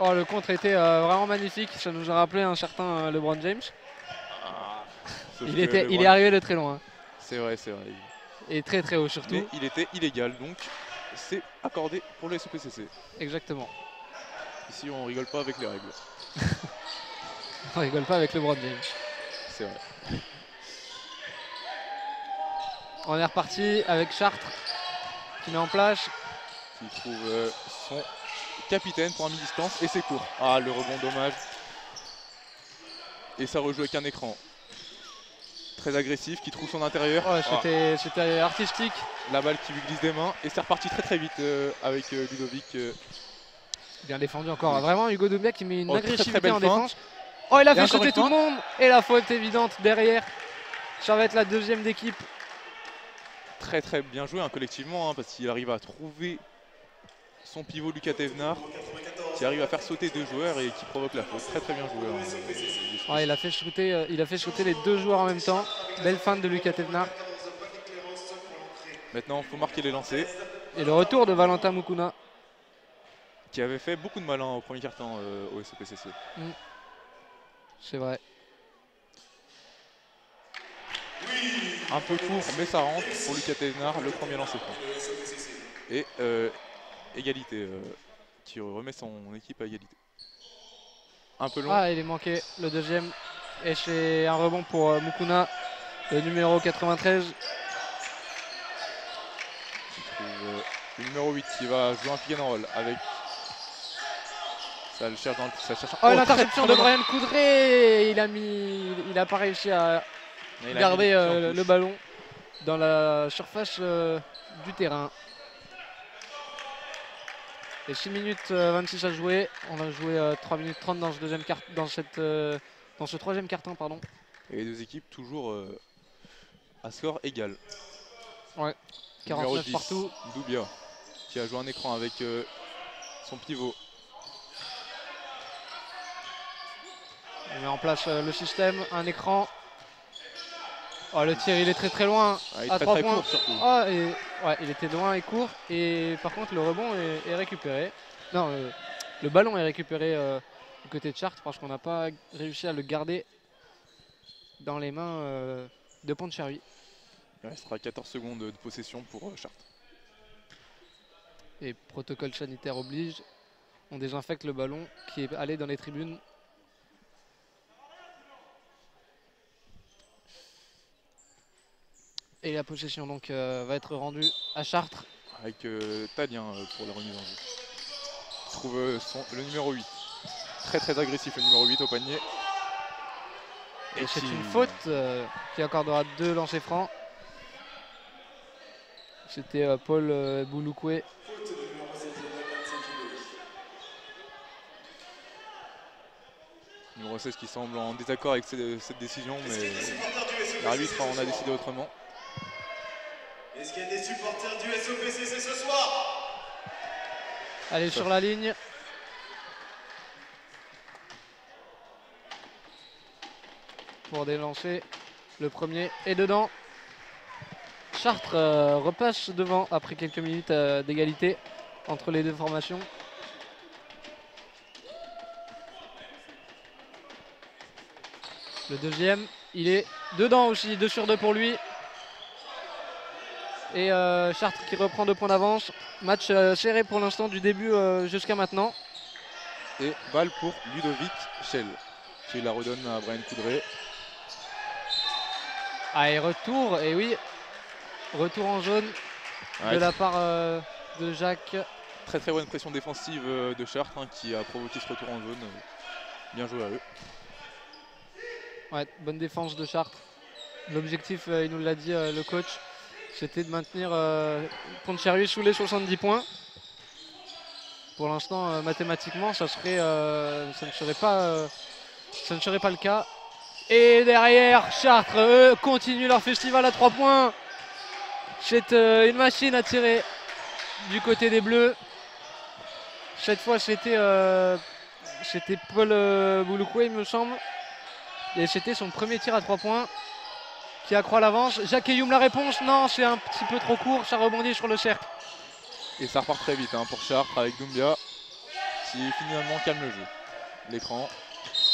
Oh, le contre était vraiment magnifique. Ça nous a rappelé un certain LeBron James. Il est arrivé de très loin. C'est vrai, c'est vrai. Et très très haut surtout. Mais il était illégal, donc c'est accordé pour le SOPCC. Exactement. Ici on rigole pas avec les règles. On rigole pas avec LeBron James. C'est vrai. On est reparti avec Chartres qui met en place. Qui trouve son capitaine pour un mi-distance et c'est court. Ah, le rebond, dommage. Et ça rejoue avec un écran. Très agressif, qui trouve son intérieur. Ouais, c'était artistique. La balle qui lui glisse des mains. Et c'est reparti très très vite avec Ludovic. Bien défendu encore. Oui. Vraiment, Hugo Doumbia qui met une agressivité très en défense. Oh, il a fait sauter tout le monde. Et la faute évidente derrière. Ça va être la deuxième d'équipe. Très très bien joué hein, collectivement, hein, parce qu'il arrive à trouver son pivot Lucas Thévenard, qui arrive à faire sauter 2 joueurs et qui provoque la faute. Très très bien joué. Hein, ouais, il a fait shooter les 2 joueurs en même temps. Belle feinte de Lucas Thévenard. Maintenant, il faut marquer les lancers. Et le retour de Valentin Mukuna. Qui avait fait beaucoup de mal hein, au premier quart-temps au SOPCC. C'est vrai. Un peu court, mais ça rentre pour Lucas Thévenard, le premier lancer franc. Et égalité, qui remet son équipe à égalité. Un peu long. Ah, il est manqué le deuxième. Et c'est un rebond pour Mukuna, le numéro 93. On trouve le numéro 8 qui va jouer un pick and roll avec. Ça le cherche dans le. Ça cherche... Oh, l'interception de Brian Coudray. Il a pas réussi à garder le ballon dans la surface du terrain. Et 6 minutes 26 à jouer. On a joué 3 minutes 30 dans ce troisième quart-temps, pardon. Et les deux équipes toujours à score égal. Ouais. 49 10, partout. Doumbia qui a joué un écran avec son pivot. On met en place le système, un écran. Oh, le tir, il est très très loin. Ah, il est à très, 3 très points. court surtout. Oh, ouais, il était loin et court. Et par contre, le rebond est récupéré. Non, le ballon est récupéré du côté de Chartres parce qu'on n'a pas réussi à le garder dans les mains de Pontcherry. Il restera 14 secondes de possession pour Chartres. Et protocole sanitaire oblige. On désinfecte le ballon qui est allé dans les tribunes. Et la possession donc va être rendue à Chartres. Avec Tadien pour la remise en jeu. Il trouve le numéro 8. Très très agressif le numéro 8 au panier. Et c'est une faute qui accordera 2 lancers francs. C'était Paul Bouloukoué. Numéro 16 qui semble en désaccord avec cette décision, mais l'arbitre en a décidé autrement. Est-ce qu'il y a des supporters du SOPCC ce soir? Allez, sur la ligne. Pour délancer. Le premier est dedans. Chartres repasse devant après quelques minutes d'égalité entre les deux formations. Le deuxième, il est dedans aussi, 2 sur 2 pour lui. Et Chartres qui reprend 2 points d'avance. Match serré pour l'instant du début jusqu'à maintenant. Et balle pour Ludovic Schell, qui la redonne à Brian Coudray. Ah, et retour, et oui, retour en jaune de la part de Jacques. Très très bonne pression défensive de Chartres qui a provoqué ce retour en jaune. Bien joué à eux. Ouais, bonne défense de Chartres. L'objectif, il nous l'a dit le coach, c'était de maintenir Pontcherry sous les 70 points. Pour l'instant, mathématiquement, ça ne serait pas le cas. Et derrière, Chartres, eux, continuent leur festival à 3 points. C'est une machine à tirer du côté des Bleus. Cette fois, c'était Paul Bouloukoué, il me semble. Et c'était son premier tir à 3 points qui accroît l'avance. Jacques Eyoum, la réponse, non, c'est un petit peu trop court. Ça rebondit sur le cercle. Et ça repart très vite pour Chartres avec Doumbia qui finalement calme le jeu. L'écran.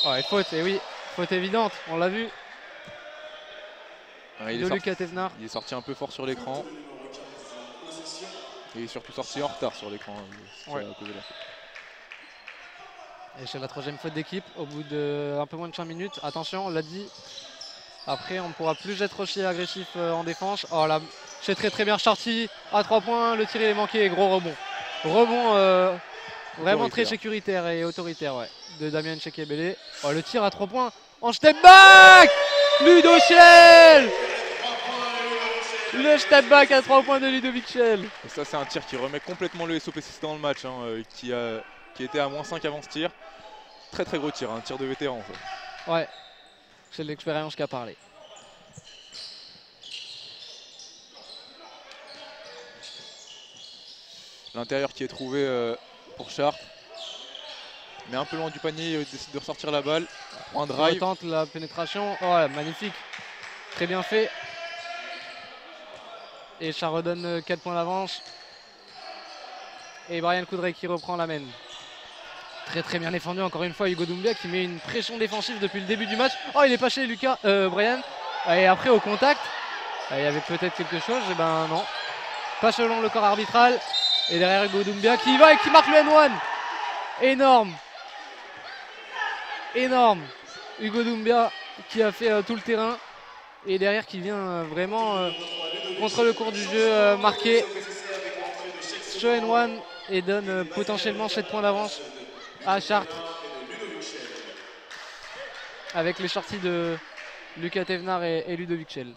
Ouais, faute, et oui, faute évidente, on l'a vu. Ouais, de Lucas Thévenard. Il est sorti un peu fort sur l'écran. Et il est surtout sorti en retard sur l'écran. Ouais. Et c'est la 3e faute d'équipe au bout de un peu moins de 5 minutes. Attention, on l'a dit. Après, on ne pourra plus être aussi agressif en défense. Oh là, c'est très bien sorti à 3 points. Le tir il est manqué et gros rebond. Rebond vraiment très sécuritaire et autoritaire de Damien Nchekebele. Oh, le tir à 3 points en step back. Ludo Shell. Le step back à 3 points de Ludovic Shell. Et ça, c'est un tir qui remet complètement le SOPCC dans le match, qui était à -5 avant ce tir. Très gros tir, un tir de vétéran. Ça. Ouais, c'est l'expérience qui a parlé. L'intérieur qui est trouvé pour Chartres. Mais un peu loin du panier, il décide de ressortir la balle. Un drive. Il tente la pénétration. Oh, magnifique. Très bien fait. Et ça redonne 4 points d'avance. Et Brian Coudray qui reprend la mène. Très bien défendu encore une fois Hugo Doumbia qui met une pression défensive depuis le début du match. Oh, il est pas chez Lucas, Brian. Et après au contact, il y avait peut-être quelque chose. Et ben non. Pas selon le corps arbitral. Et derrière Hugo Doumbia qui va et qui marque le N1. Énorme. Énorme. Hugo Doumbia qui a fait tout le terrain. Et derrière qui vient vraiment contre le cours du jeu marquer ce N1 et donne potentiellement 7 points d'avance à Chartres. Avec les sorties de Lucas Thévenard et Ludovic Shell.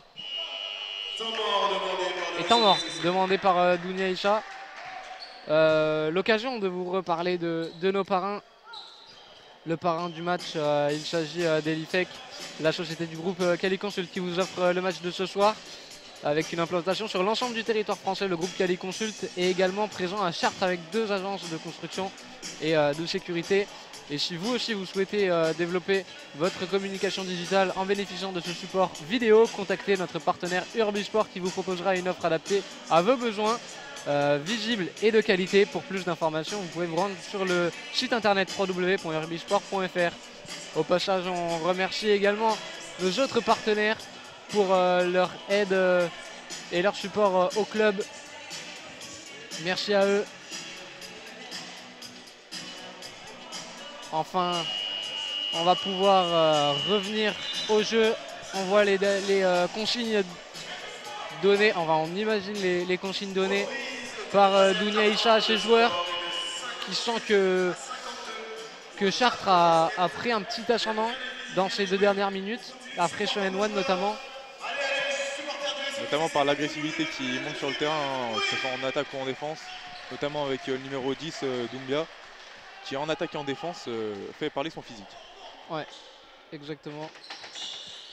Et temps mort demandé par Dounia Isha. L'occasion de vous reparler de nos parrains. Le parrain du match, il s'agit d'Elifec, la société du groupe Caliconsult qui vous offre le match de ce soir avec une implantation sur l'ensemble du territoire français. Le groupe Caliconsult est également présent à Chartres avec 2 agences de construction et de sécurité. Et si vous aussi vous souhaitez développer votre communication digitale en bénéficiant de ce support vidéo, contactez notre partenaire Urbisport qui vous proposera une offre adaptée à vos besoins. Visible et de qualité. Pour plus d'informations, vous pouvez vous rendre sur le site internet www.urbisport.fr. Au passage, on remercie également nos autres partenaires pour leur aide et leur support au club. Merci à eux. Enfin, on va pouvoir revenir au jeu. On voit les consignes données, enfin on imagine les consignes données par Dounia Isha à ses joueurs qui sent que Chartres a pris un petit ascendant dans ces 2 dernières minutes, après ce N1 notamment. Notamment par l'agressivité qui monte sur le terrain, que ce soit en attaque ou en défense, notamment avec le numéro 10 Doumbia, qui en attaque et en défense fait parler son physique. Ouais, exactement.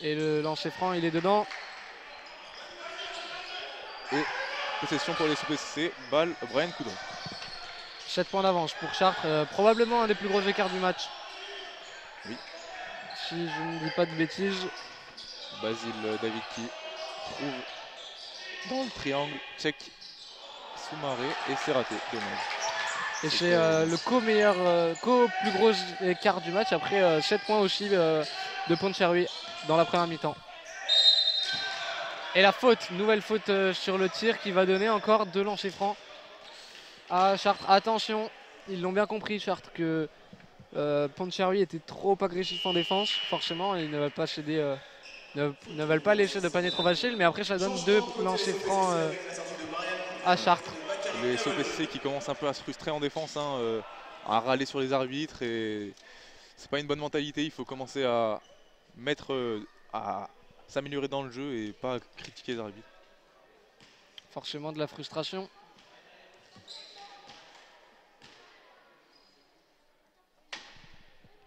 Et le lancer franc, il est dedans. Et possession pour les SOPCC, balle Brian Coudray. 7 points d'avance pour Chartres, probablement un des plus gros écarts du match. Oui. Si je ne dis pas de bêtises. Basile David qui trouve dans le triangle, check Soumaré et c'est raté, dommage. Et c'est le plus gros écart du match, après 7 points aussi de Pontcherry dans la première mi-temps. Et la faute, nouvelle faute sur le tir qui va donner encore 2 lancers francs à Chartres. Attention, ils l'ont bien compris Chartres que Pontcherry était trop agressif en défense. Forcément, ils ne veulent pas céder, ne veulent pas laisser de panier trop facile. Mais après, ça donne 2 lancers francs à Chartres. Les SOPCC qui commencent un peu à se frustrer en défense, à râler sur les arbitres. Et c'est pas une bonne mentalité. Il faut commencer à s'améliorer dans le jeu et pas critiquer les arbitres. Forcément de la frustration.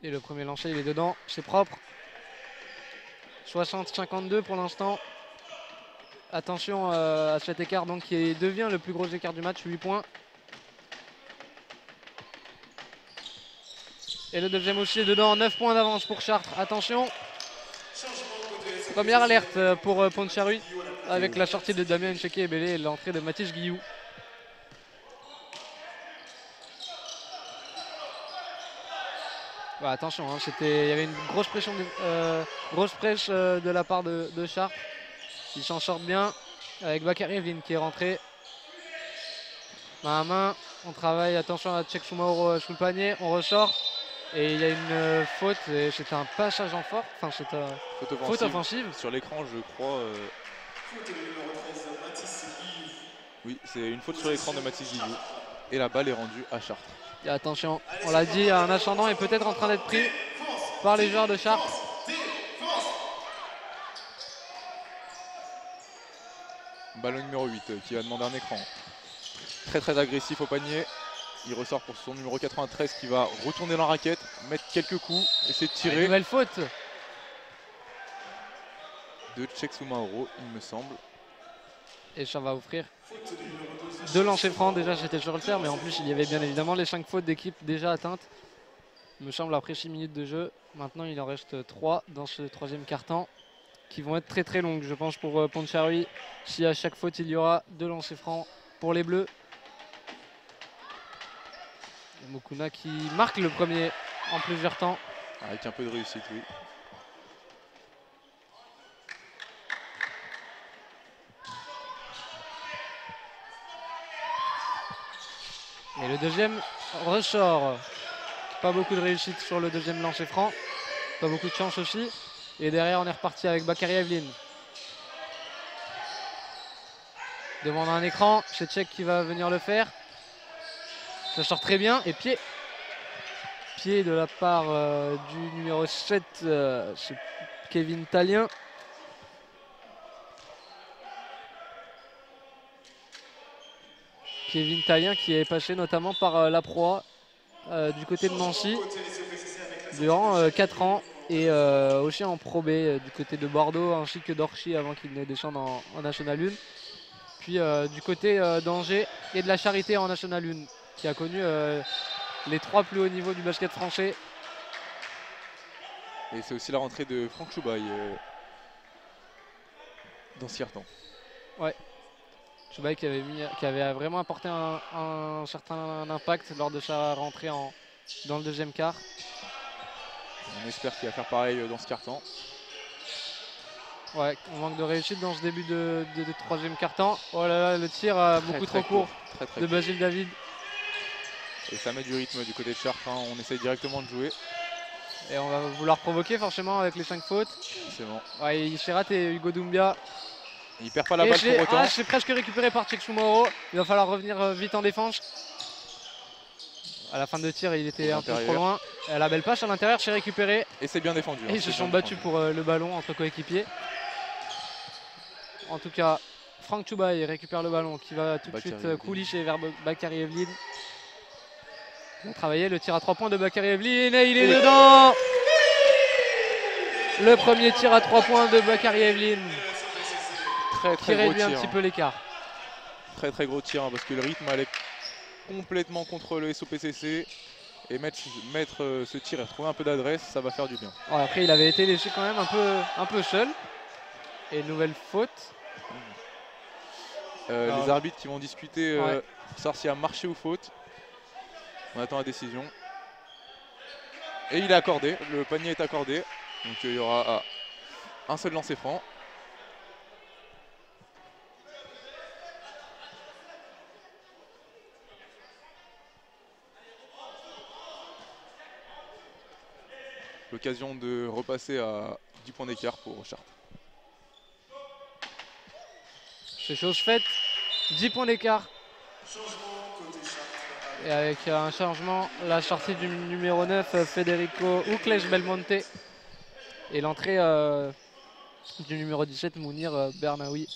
Et le premier lancer, il est dedans, c'est propre. 60-52 pour l'instant. Attention à cet écart donc qui devient le plus gros écart du match, 8 points. Et le deuxième aussi est dedans, 9 points d'avance pour Chartres. Attention. Première alerte pour Pontcherry avec la sortie de Damien Nchekebele et l'entrée de Mathis Guillou. Bah, attention, hein, il y avait une grosse pression, grosse presse de la part de Chartres. Ils s'en sortent bien avec Bakary Evlin qui est rentré. Main à main, on travaille, attention à Tchek Soumaoro sous le panier, on ressort. Et il y a une faute, et c'est un passage en force, enfin c'est un faute offensive. Sur l'écran, je crois. Oui, c'est une faute sur l'écran de Mathis Guillou. Et la balle est rendue à Chartres. Et attention, on l'a dit, un ascendant est peut-être en train d'être pris par les joueurs de Chartres. Ballon numéro 8 qui va demander un écran. Très agressif au panier. Il ressort pour son numéro 93 qui va retourner dans la raquette, mettre quelques coups, essayer de tirer. Nouvelle faute de Tchèque Soumaoro, il me semble. Et ça va offrir 2 lancers francs. Déjà j'étais sur le faire, mais en plus il y avait bien évidemment les 5 fautes d'équipe déjà atteintes. Il me semble après 6 minutes de jeu. Maintenant il en reste 3 dans ce 3e quart-temps, qui vont être très longues je pense pour Pontchartraoui. Si à chaque faute il y aura 2 lancers francs pour les Bleus. Et Mukuna qui marque le premier en plusieurs temps. Avec un peu de réussite, oui. Et le deuxième ressort. Pas beaucoup de réussite sur le deuxième lancer franc. Pas beaucoup de chance aussi. Et derrière, on est reparti avec Bakary Evlin. Demande un écran. C'est Tchèque qui va venir le faire. Ça sort très bien. Et pied. Pied de la part du numéro 7, c'est Kevin Tallien. Kevin Tallien qui est passé notamment par la proie du côté de Nancy durant 4 ans et aussi en Pro B du côté de Bordeaux ainsi que d'Orchy avant qu'il ne descende en National 1. Puis du côté d'Angers et de la Charité en National 1 qui a connu les 3 plus hauts niveaux du basket français. Et c'est aussi la rentrée de Franck Choubaï dans ce carton. Ouais. Choubaï qui avait vraiment apporté un certain impact lors de sa rentrée dans le deuxième quart. On espère qu'il va faire pareil dans ce carton. Ouais, on manque de réussite dans ce début de troisième quart-temps. Oh là là, le tir beaucoup trop court de Basile David. Et ça met du rythme du côté de Chartres, hein. On essaye directement de jouer. Et on va vouloir provoquer forcément avec les 5 fautes. C'est bon. Ouais, Chirat et Hugo Doumbia. Il perd pas la balle pour autant. C'est presque récupéré par Tchèque Soumaoro. Il va falloir revenir vite en défense. À la fin de tir, il était un peu trop loin. Et la belle passe à l'intérieur, c'est récupéré. Et c'est bien défendu. Et ils se sont battus pour le ballon entre coéquipiers. En tout cas, Franck Choubaï récupère le ballon qui va tout de suite coulisser vers Bakary Evlin. Il a travaillé le tir à 3 points de Bakary Evlin et il est dedans. Le premier tir à 3 points de Bakary Evlin. Très gros tir. Un petit peu l'écart. Très gros tir hein, parce que le rythme allait complètement contre le SOPCC. Et mettre ce tir et retrouver un peu d'adresse, ça va faire du bien. Ouais, après, il avait été laissé quand même un peu seul. Et nouvelle faute. Les arbitres qui vont discuter pour savoir s'il y a marché ou faute. On attend la décision. Et il est accordé, le panier est accordé. Donc il y aura un seul lancer franc. L'occasion de repasser à 10 points d'écart pour Chartres. C'est chose faite, 10 points d'écart. Et avec un changement, la sortie du numéro 9, Federico Uclès Belmonte. Et l'entrée du numéro 17, Mounir Bernaoui.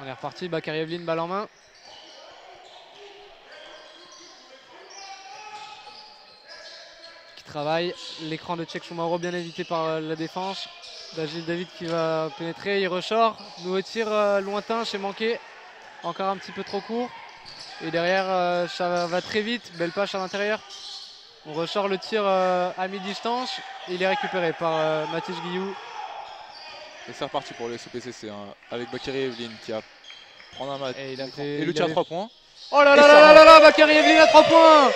On est reparti, Bakary Evlin, balle en main. Qui travaille, l'écran de Tchèque Soumaoro bien évité par la défense. Basile David qui va pénétrer, il ressort. Nouveau tir lointain, c'est manqué. Encore un petit peu trop court. Et derrière, ça va très vite. Belle passe à l'intérieur. On ressort le tir à mi-distance. Il est récupéré par Mathis Guillou. Et c'est reparti pour le SOPCC hein, avec Bakary Evlin qui a prendre un match. Et le tir à 3 points. Oh là là, Bakary Evlin à 3 points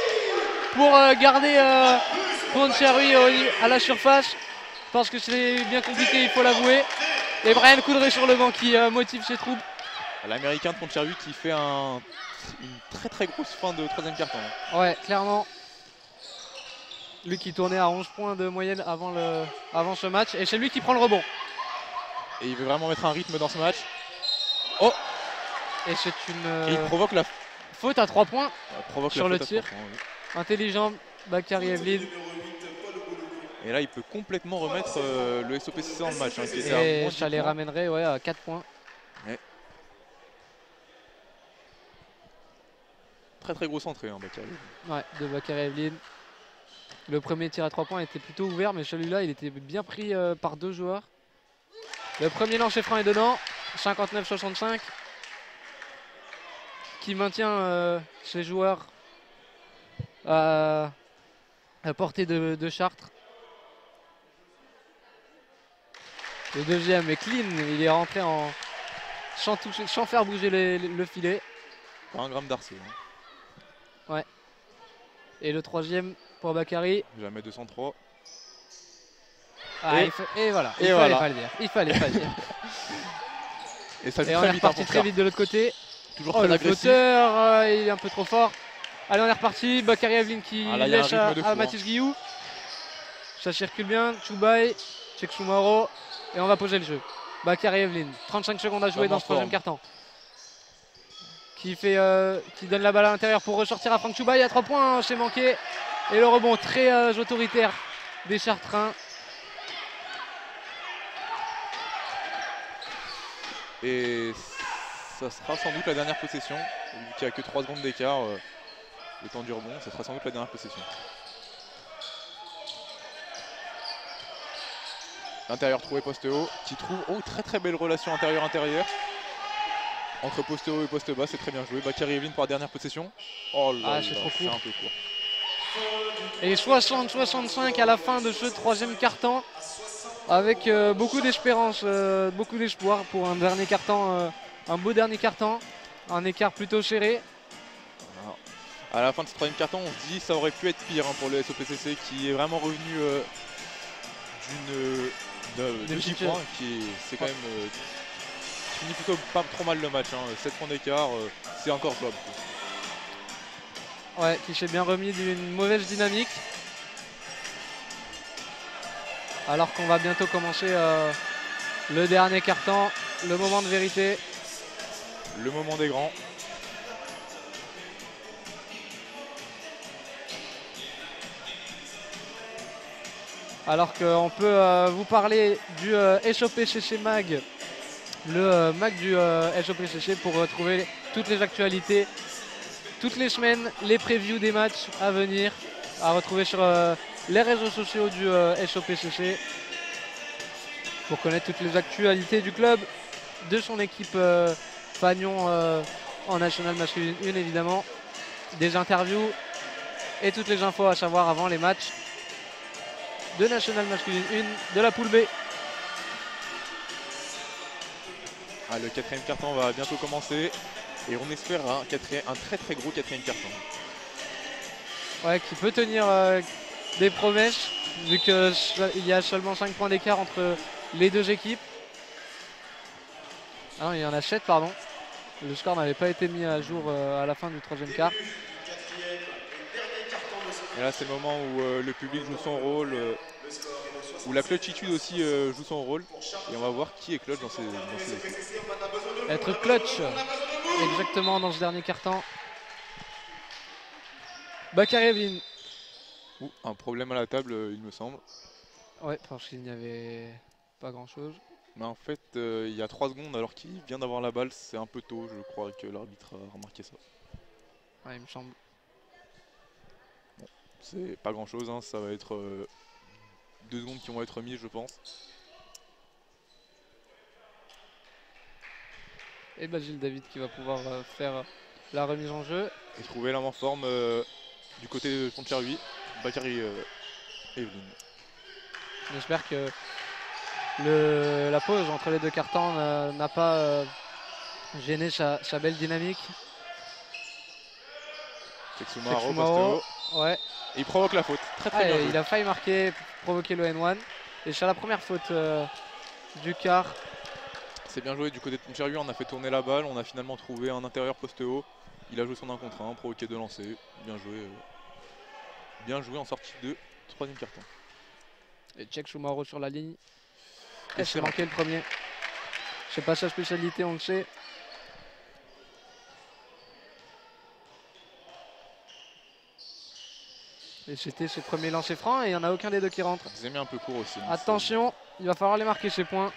pour garder Pontchartraoui à la surface. Parce que c'est bien compliqué, il faut l'avouer. Et Brian Coudray sur le banc qui motive ses troupes. L'américain de Pontchartraoui qui fait un une très grosse fin de troisième quart-temps. Ouais, clairement. Lui qui tournait à 11 points de moyenne avant ce match. Et c'est lui qui prend le rebond. Et il veut vraiment mettre un rythme dans ce match. Oh! Et c'est une Et il provoque la faute à 3 points sur le faute à tir. 3 points, oui. Intelligent, Bakary Evelyne. Et là, il peut complètement remettre le SOPCC dans le match. Hein, qui était à Et moins ça 10 les points. ramènerait ouais, à 4 points. Ouais. Très grosse entrée, hein, Bakary. Ouais, de Bakary Evelyne. Le premier tir à 3 points était plutôt ouvert, mais celui-là, il était bien pris par 2 joueurs. Le premier lancer franc est dedans, 59-65. Qui maintient ses joueurs à portée de Chartres. Le deuxième est clean, il est rentré sans faire bouger le filet. Pas un gramme d'arceau. Hein. Ouais. Et le troisième pour Bakary. Jamais 203. Ah, et voilà, il fallait pas le dire. Il fallait pas le dire. Et ça Et on est reparti très vite de l'autre côté. Toujours Oh, très le agressif. flotteur, il est un peu trop fort. Allez, on est reparti. Bakary Evelyne qui Ah, là, il y a un lèche rythme de fou, à hein. Mathis Guillou. Ça circule bien. Choubaï, Cheksumaro. Et on va poser le jeu. Bakary Evelyne, 35 secondes à jouer Vraiment dans ce troisième forme. quart-temps. Qui donne la balle à l'intérieur pour ressortir à Franck Choubaï. À 3 points, c'est manqué. Et le rebond très autoritaire des Chartrains. Et ça sera sans doute la dernière possession. Vu qu'il n'y a que 3 secondes d'écart, le temps du rebond, ça sera sans doute la dernière possession. L'intérieur trouvé poste haut, qui trouve très belle relation intérieur-intérieur. Entre poste haut et poste bas, c'est très bien joué. Bakary Evelyne pour la dernière possession. Oh là là, c'est trop c'est court. un peu court. Et 60-65 à la fin de ce troisième quart-temps. Avec beaucoup d'espérance, beaucoup d'espoir pour un dernier quart-temps, un beau dernier quart-temps. Un écart plutôt serré. Alors, à la fin de ce troisième quart-temps, on se dit ça aurait pu être pire hein, pour le SOPCC qui est vraiment revenu de 10 points. C'est quand même qui finit plutôt pas trop mal le match. Hein. 7 points d'écart, c'est encore jouable. Ouais, qui s'est bien remis d'une mauvaise dynamique. Alors qu'on va bientôt commencer le dernier quart-temps, le moment de vérité. Le moment des grands. Alors qu'on peut vous parler du SOPCC Mag, le Mag du SOPCC pour retrouver toutes les actualités, toutes les semaines, les previews des matchs à venir, à retrouver sur les réseaux sociaux du SOPCC pour connaître toutes les actualités du club, de son équipe Fagnon en National Masculine 1 évidemment, des interviews et toutes les infos à savoir avant les matchs de National Masculine 1 de la poule B. Ah, le quatrième quart-temps va bientôt commencer et on espère un très gros quatrième quart-temps. Ouais, qui peut tenir des promesses vu qu'il y a seulement 5 points d'écart entre les deux équipes. Ah non, il y en a 7 pardon. Le score n'avait pas été mis à jour à la fin du troisième quart. Et là c'est le moment où le public joue son rôle, où la clutchitude aussi joue son rôle. Et on va voir qui est clutch dans ces équipes. Être clutch exactement dans ce dernier quart-temps. Bakary Evelyne. Un problème à la table il me semble. Ouais, parce qu'il n'y avait pas grand-chose. Mais en fait il y a 3 secondes alors qu'il vient d'avoir la balle, c'est un peu tôt, je crois que l'arbitre a remarqué ça. Ouais, il me semble. Bon, c'est pas grand chose, hein, ça va être 2 secondes qui vont être mises je pense. Et Basile David qui va pouvoir faire la remise en jeu. Et trouver l'homme en forme du côté de Pontcherry, Bakary Evelyne. J'espère que la pause entre les deux cartons n'a pas gêné sa belle dynamique. Cheksumaro, Cheksumaro, ouais. Et il provoque la faute. Très bien joué. Il a failli marquer, provoquer le N1. Et c'est la première faute du quart. C'est bien joué du côté de Pontcherry, on a fait tourner la balle, on a finalement trouvé un intérieur poste haut. Il a joué son 1 contre 1, provoqué 2 lancers. Bien joué en sortie de 3e carton. Et check Shumaro sur la ligne. Et Et c'est j'ai manqué le premier. Je sais pas sa spécialité, on le sait. Et c'était ses premiers lancers francs et il n'y en a aucun des deux qui rentre. Ils mis un peu court aussi. Hein, attention, il va falloir les marquer ces points.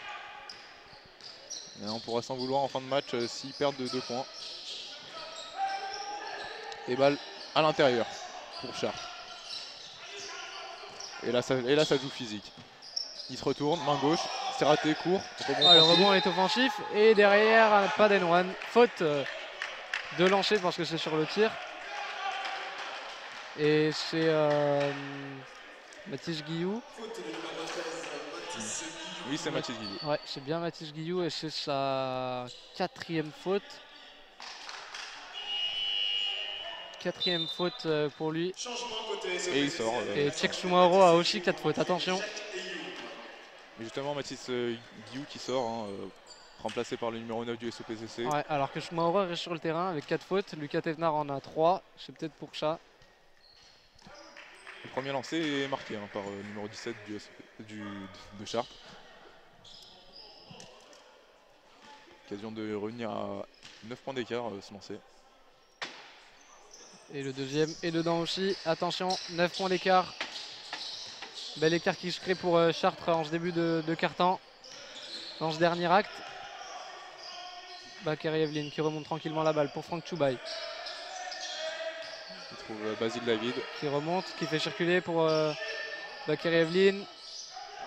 Et on pourra s'en vouloir en fin de match s'ils perdent de 2 points. Et balle à l'intérieur pour Chartres. Et là, ça joue physique. Il se retourne, main gauche, c'est raté, court. Le rebond est offensif et derrière, pas d'N1. Faute de lancer parce que c'est sur le tir. Et c'est Mathis Guillou. Oui, c'est Mathis Guillou. Ouais, c'est bien Mathis Guillou et c'est sa 4e faute. 4e faute pour lui. Et il sort. Et Cheikh Shumaro a aussi 4 fautes, attention. Mais justement, Mathis Guillou qui sort, hein, remplacé par le numéro 9 du SOPCC. Ouais, alors que Shumaro reste sur le terrain avec 4 fautes. Lucas Thévenard en a 3. C'est peut-être pour ça. Le premier lancé est marqué hein, par le numéro 17 de Chartres. Occasion de revenir à 9 points d'écart ce lancer. Et le deuxième est dedans aussi. Attention, 9 points d'écart. Bel écart qui se crée pour Chartres en ce début de quart-temps. Dans ce dernier acte. Bakary Evelyne qui remonte tranquillement la balle pour Franck Choubaï. Il trouve Basile David. Qui remonte, qui fait circuler pour Bakary Evelyne.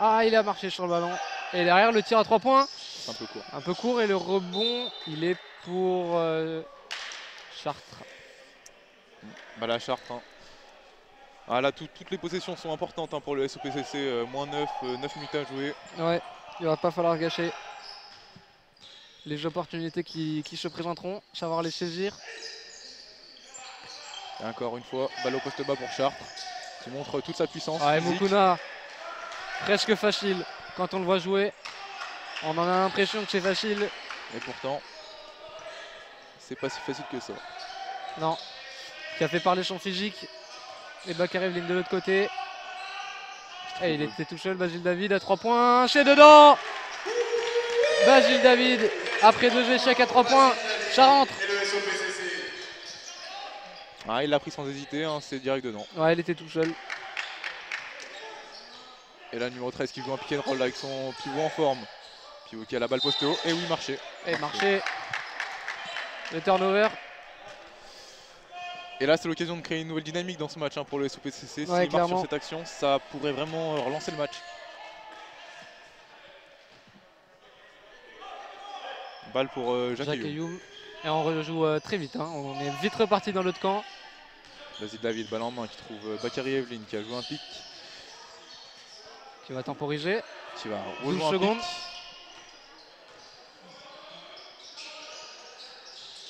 Ah, il a marché sur le ballon. Et derrière, le tir à 3 points. Un peu court. Un peu court et le rebond, il est pour Chartres. Bah, la Chartres. Hein. Ah, là, toutes les possessions sont importantes hein, pour le SOPCC. Moins 9 minutes à jouer. Ouais, il va pas falloir gâcher les opportunités qui se présenteront, savoir les saisir. Et encore une fois, balle au poste bas pour Chartres, qui montre toute sa puissance. Ouais, physique. Mukuna, presque facile quand on le voit jouer. On en a l'impression que c'est facile. Et pourtant, c'est pas si facile que ça. Non, qui a fait parler son physique. Et Bakary Evelyne de l'autre côté. Et il était tout seul, Basile David à 3 points. C'est dedans. Basile David, après 2 échecs à 3 points, ça rentre. Ah, il l'a pris sans hésiter, hein, c'est direct dedans. Ouais, il était tout seul. Et là, numéro 13 qui joue un pick and roll avec son pivot en forme. Pivot qui a la balle postée haut. Et oui, marché. Et marché. Le turnover. Et là, c'est l'occasion de créer une nouvelle dynamique dans ce match hein, pour le SOPCC. Ouais, S'il marche sur cette action, ça pourrait vraiment relancer le match. Balle pour Jacques Ayoum. Et on rejoue très vite. Hein. On est vite reparti dans l'autre camp. Basile David, balle en main qui trouve Bakary Evelyne qui a joué un pic. Qui va temporiser. Qui va 12 rejoindre secondes. un pic.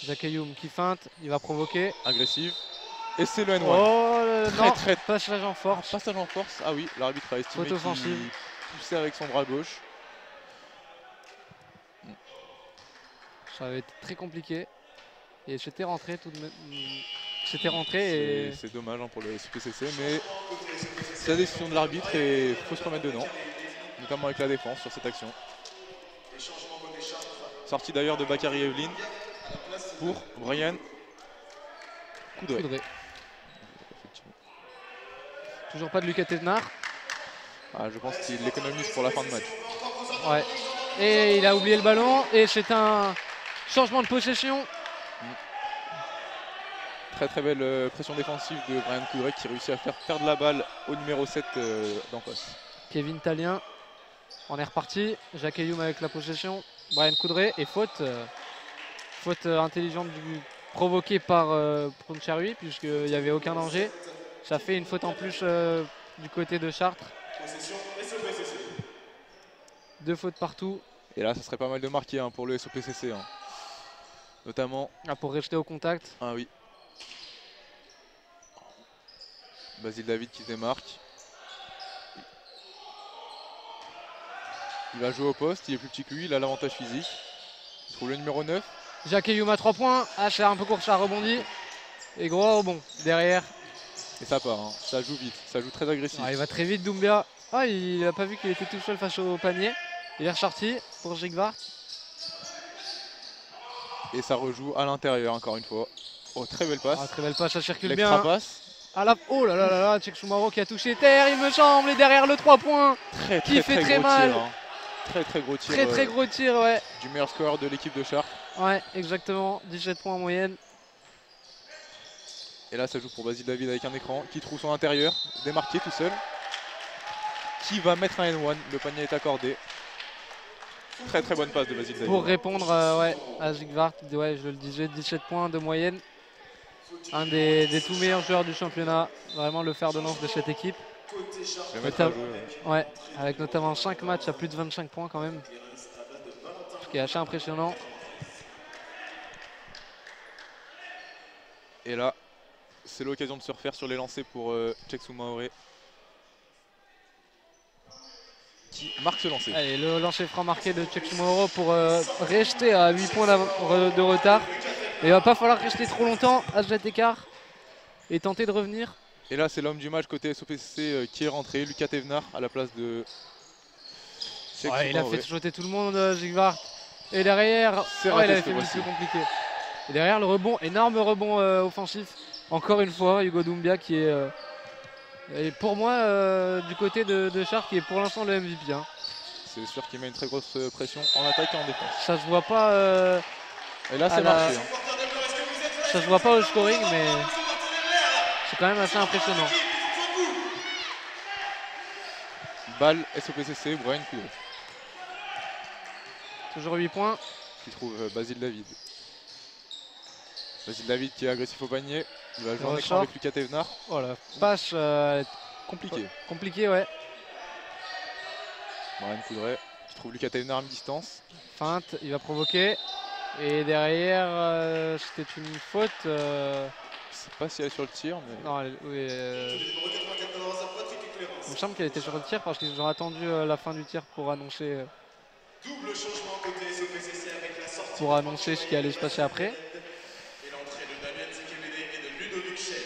Jacques Ayoum qui feinte, il va provoquer. Agressive. Et c'est le N1. Oh non, très. Passage en force. Passage en force. Ah oui, l'arbitre a estimé qu'il poussait avec son bras gauche. Ça avait été très compliqué. Et c'était rentré tout de même. C'était rentré et. C'est dommage hein, pour le SOPCC, mais c'est la décision de l'arbitre et il faut se remettre dedans. Notamment avec la défense sur cette action. Sortie d'ailleurs de Bakary Evelyne pour Brian Coudray. Toujours pas de Lucas Thévenard. Ah, je pense qu'il l'économise pour la fin de match. Ouais. Et il a oublié le ballon et c'est un changement de possession. Très belle pression défensive de Brian Coudray qui réussit à faire perdre la balle au numéro 7 d'en face. Kevin Talien, on est reparti. Jacques Ayoum avec la possession. Brian Coudray et faute. Faute intelligente provoquée par Proncharui puisqu'il n'y avait aucun danger. Ça fait une faute en plus du côté de Chartres. 2 fautes partout. Et là, ça serait pas mal de marquer hein, pour le SOPCC. Hein. Notamment. Ah, pour rester au contact. Ah oui. Basile David qui se démarque. Il va jouer au poste, il est plus petit que lui, il a l'avantage physique. Il trouve le numéro 9. Jacques Yuma 3 points. H est un peu court, ça rebondit. Et gros rebond derrière. Et ça part, hein. Ça joue vite, ça joue très agressif. Il va très vite Doumbia. Ah, il n'a pas vu qu'il était tout seul face au panier. Il est ressorti pour Jigvart. Et ça rejoue à l'intérieur encore une fois. Oh, très belle passe. Ah, très belle passe, ça circule bien. L'extra passe. Oh là là là là, Tchekchoumaro qui a touché terre, il me semble, et derrière le 3 points. Qui fait très gros mal. Tir, hein. Très gros tir. Très gros tir, ouais. Du meilleur score de l'équipe de Chartres. Ouais, exactement. 17 points en moyenne. Et là, ça joue pour Basile David avec un écran qui trouve son intérieur, démarqué tout seul. Qui va mettre un N1, le panier est accordé. Très bonne passe de Basile David. Pour répondre ouais, à Jigvart, ouais, je le disais, 17 points de moyenne. Un des tout meilleurs joueurs du championnat. Vraiment le fer de lance de cette équipe. Ouais, avec notamment 5 matchs à plus de 25 points quand même. Ce qui est assez impressionnant. Et là, c'est l'occasion de se refaire sur les lancers pour Tchekchoumaro. Qui marque ce lancer. Allez, le lancer franc marqué de Tchekchoumaro pour rester à 8 points de retard. Et il va pas falloir rester trop longtemps à cet écart et tenter de revenir. Et là, c'est l'homme du match côté SOPCC qui est rentré, Lucas Thévenard à la place de il a fait sauter tout le monde, Jigvart. Et derrière, il avait fait le plus compliqué. Et derrière, le rebond, énorme rebond offensif. Encore une fois, Hugo Doumbia qui est, et pour moi, du côté de Chartres, qui est pour l'instant le MVP. Hein. C'est sûr qu'il met une très grosse pression en attaque et en défense. Ça se voit pas. Et là, c'est marqué. Hein. Ça se voit pas au scoring, mais c'est quand même assez impressionnant. Balle SOPCC, Brian Coudreau. Toujours 8 points. Qui trouve Basile David. Basile David qui est agressif au panier. Il va jouer en écran avec Lucas Thévenard. Oh la passe compliqué. Compliqué, ouais. Brian Coudray qui trouve Lucas Thévenard à mi-distance. Feinte, il va provoquer. Et derrière, c'était une faute. Je sais pas si elle est sur le tir. Mais... Non, oui, il me semble qu'elle était sur le tir parce qu'ils ont attendu la fin du tir pour annoncer. Double changement côté SOPCC avec la sortie. Pour annoncer ce qui allait se passer après. Et l'entrée de Damien Zekemede et de Ludovic Chen.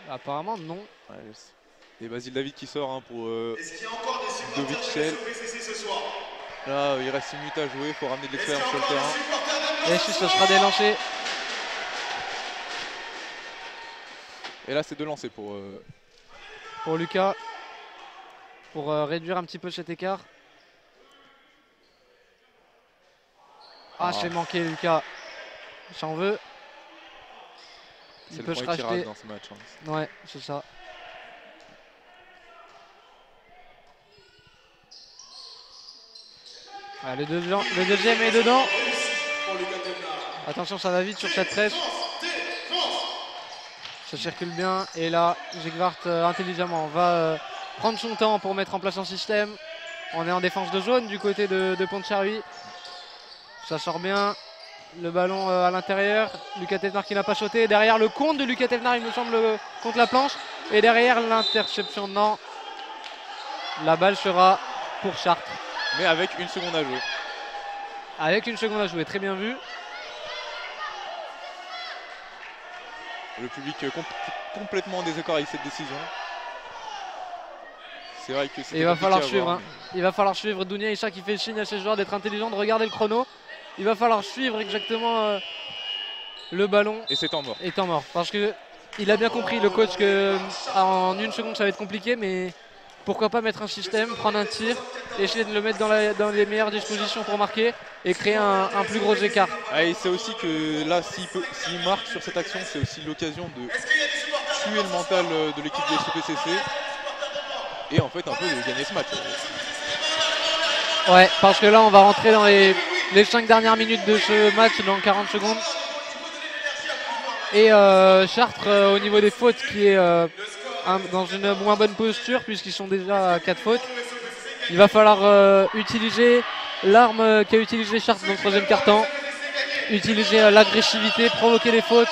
Apparemment, non. Ouais, et Basile David qui sort hein, pour Est-ce qu'il y a encore des supporters de SOPCC ce soir? Là, il reste 6 minutes à jouer, il faut ramener de l'expérience sur le terrain. Et si ce sera des lancers. Et là, c'est 2 lancers pour Lucas. Pour réduire un petit peu cet écart. Ah, c'est manqué, Lucas. J'en veux. Il peut se racheter dans ce match. Hein. Ouais, c'est ça. Ah, le deuxième est dedans. Attention, ça va vite sur cette presse. Ça circule bien. Et là, Jigvart intelligemment va prendre son temps pour mettre en place un système. On est en défense de zone du côté de Pont-de-Charluy. Ça sort bien. Le ballon à l'intérieur. Lucas Thévenard qui n'a pas sauté. Derrière le compte de Lucas Thévenard, il me semble, contre la planche. Et derrière l'interception, non. La balle sera pour Chartres. Mais avec 1 seconde à jouer. Avec 1 seconde à jouer, très bien vu. Le public complètement en désaccord avec cette décision. C'est vrai que c'est. Il va falloir suivre. Hein. Il va falloir suivre Dounia Issa qui fait le signe à ses joueurs d'être intelligent, de regarder le chrono. Il va falloir suivre exactement le ballon. Et c'est temps mort. Et temps mort. Parce que il a bien compris, le coach, que en 1 seconde ça va être compliqué, mais pourquoi pas mettre un système, prendre un tir, essayer de le mettre dans les meilleures dispositions pour marquer et créer un plus gros écart. Ah, et c'est aussi que là, s'il marque sur cette action, c'est aussi l'occasion de tuer le mental de l'équipe de SOPCC et en fait un peu de gagner ce match. Ouais, parce que là on va rentrer dans les 5 dernières minutes de ce match dans 40 secondes. Et Chartres au niveau des fautes qui est dans une moins bonne posture puisqu'ils sont déjà à 4 fautes. Il va falloir utiliser l'arme qu'a utilisé Chartres dans le 3e quart-temps. Utiliser l'agressivité, provoquer des fautes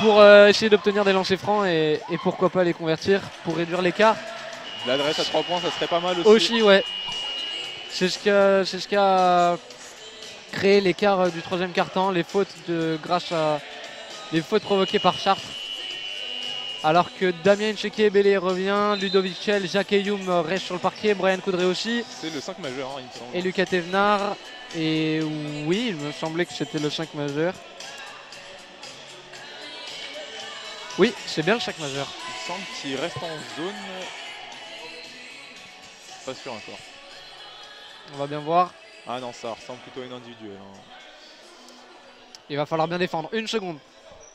pour essayer d'obtenir des lancers francs et pourquoi pas les convertir pour réduire l'écart. L'adresse à 3 points, ça serait pas mal aussi. Aussi, ouais. C'est ce qu'a créer l'écart du troisième quart-temps, les fautes grâce à les fautes provoquées par Chartres. Alors que Damien Nchekebele revient, Ludovic Chel, Jacques Eyoum reste sur le parquet, Brian Coudray aussi. C'est le 5 majeur, hein, il me semble. Et Lucas Thévenard. Et oui, il me semblait que c'était le 5 majeur. Oui, c'est bien le 5 majeur. Il me semble qu'il reste en zone. Pas sûr encore. On va bien voir. Ah non, ça ressemble plutôt à une individuelle. Hein. Il va falloir bien défendre. Une seconde.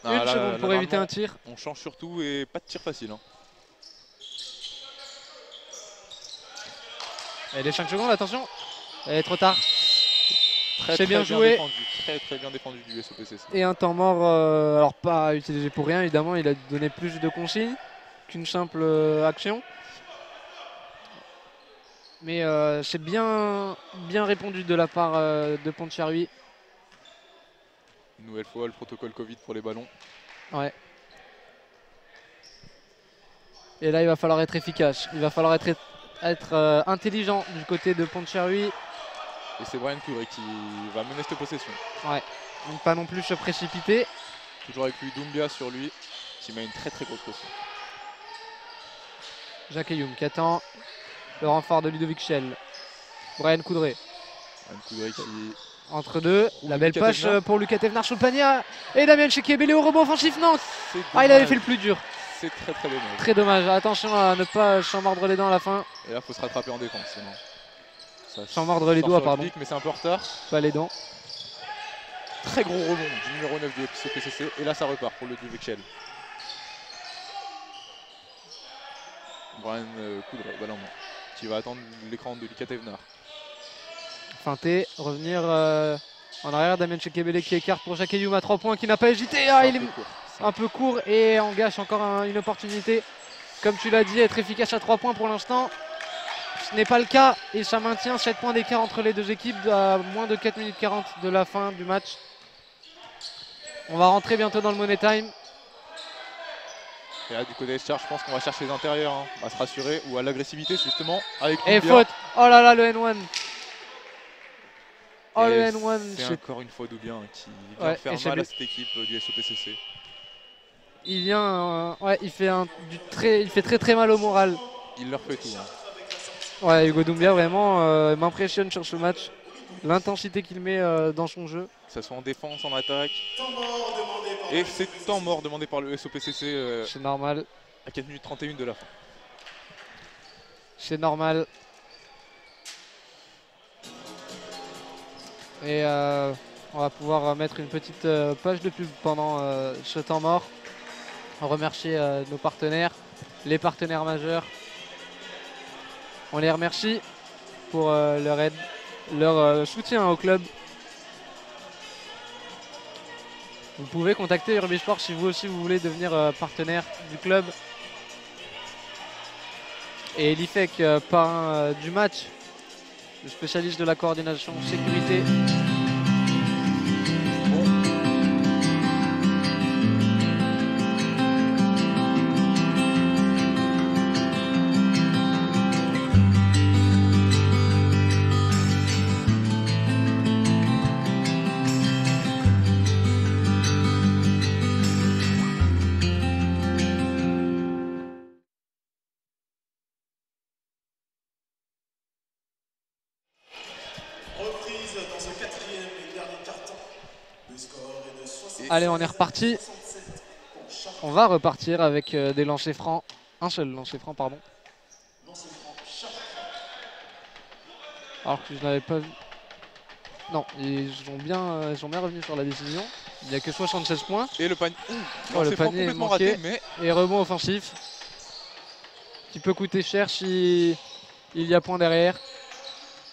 Ah, Une seconde pour éviter un tir. On change surtout et pas de tir facile. Hein. Et les 5 secondes, attention. Et trop tard. C'est bien joué. Très bien défendu du SOPCC. Et un temps mort, alors pas utilisé pour rien évidemment, il a donné plus de consignes qu'une simple action. Mais c'est bien répondu de la part de Pontchartrain. Une nouvelle fois le protocole Covid pour les ballons. Ouais. Et là il va falloir être efficace, il va falloir être intelligent du côté de Pontchartrain. Et c'est Brian Coudray qui va mener cette possession. Ouais, donc pas non plus se précipiter. Toujours avec lui Doumbia sur lui, qui met une très grosse pression. Jacques Eyoum qui attend le renfort de Ludovic Chel. Brian Coudray. Brian Coudray qui... Entre deux, la belle Lucas passe Thévenard. pour Lucas Thévenard sur le panier. Et Damien Nchekebele au rebond offensif, non. C'est Ah, il avait fait le plus dur. C'est très dommage. Très dommage, attention à ne pas s'en mordre les dents à la fin. Et là, il faut se rattraper en défense. Sinon. Ça Sans mordre les sort doigts, sur le pardon. pic, mais c'est un peu en retard. Pas les dents. Très gros rebond du numéro 9 du SOPCC. Et là, ça repart pour le Ludovic Chel. Brian Coudray, ballon qui va attendre l'écran de Lucas Thévenard. Feinter, revenir en arrière. Damien Nchekebele qui écarte pour Jacques Eyoum à 3 points qui n'a pas hésité. Ah, il est un peu court et on gâche encore une opportunité. Comme tu l'as dit, être efficace à 3 points pour l'instant. Ce n'est pas le cas et ça maintient 7 points d'écart entre les deux équipes à moins de 4 minutes 40 de la fin du match. On va rentrer bientôt dans le Money Time. Et là, du côté des Chartres, je pense qu'on va chercher les intérieurs, hein, à se rassurer ou à l'agressivité justement. Avec Et Doumbia. faute. Oh là là, le N1. Oh, le Et N1. c'est encore une fois Doumbia qui vient Ouais, et faire c'est mal à bleu. cette équipe du SOPCC. Il vient, ouais, il fait très mal au moral. Il leur fait tout. Hein. Ouais, Hugo Doumbia vraiment m'impressionne sur ce match. L'intensité qu'il met dans son jeu. Que ce soit en défense, en attaque. Et c'est temps mort demandé par le SOPCC C'est normal. à 4 minutes 31 de la fin. C'est normal. Et on va pouvoir mettre une petite page de pub pendant ce temps mort. On remercie nos partenaires, les partenaires majeurs. On les remercie pour leur aide, leur soutien au club. Vous pouvez contacter Urbisport si vous aussi vous voulez devenir partenaire du club. Et l'IFEC, parrain du match, le spécialiste de la coordination sécurité. Reprise dans ce quatrième et dernier quart-temps. Le score est de 67. Allez, on est reparti. On va repartir avec des lancers francs. Un seul lancer franc, pardon. Alors que je n'avais pas vu. Non, ils sont bien revenus sur la décision. Il n'y a que 76 points. Et le panier. Oh, le panier est complètement manqué. raté, mais Et rebond offensif. Qui peut coûter cher si il y a point derrière.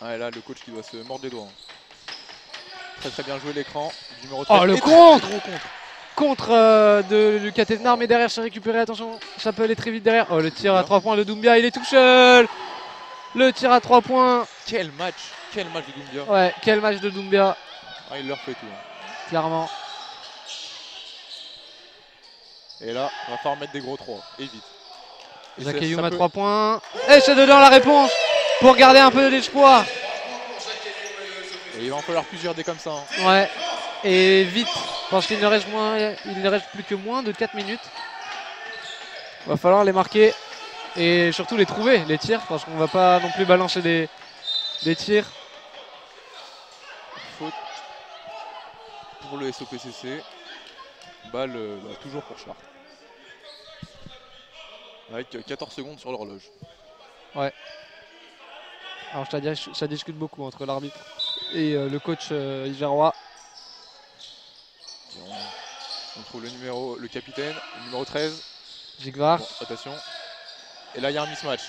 ah, et là le coach qui doit se mordre les doigts. Hein. Très bien joué l'écran. Numéro 13. Oh, le Et contre très gros contre. Contre de Lucas Thévenard, mais derrière c'est récupéré. Attention, ça peut aller très vite derrière. Oh, le tir à 3 points de Doumbia, il est tout seul. Le tir à 3 points. Quel match de Doumbia. Ouais, quel match de Doumbia, Ah, il leur fait tout. Hein. clairement. Et là, on va falloir mettre des gros 3. Et vite. Et Jacques ça Eyoum à peut- 3 points. Et c'est dedans la réponse pour garder un peu d'espoir. Et Et il va en falloir plusieurs dés comme ça. Hein. Ouais, et vite, parce qu'il ne reste plus que moins de 4 minutes. Il va falloir les marquer et surtout les trouver, les tirs, parce qu'on va pas non plus balancer des tirs. Faute pour le SOPCC. Balle toujours pour Chartres. Avec 14 secondes sur l'horloge. Ouais. Alors ça discute beaucoup entre l'arbitre et le coach isérois. On trouve le capitaine, le numéro 13. Jigvar. Bon, attention. Et là il y a un mismatch.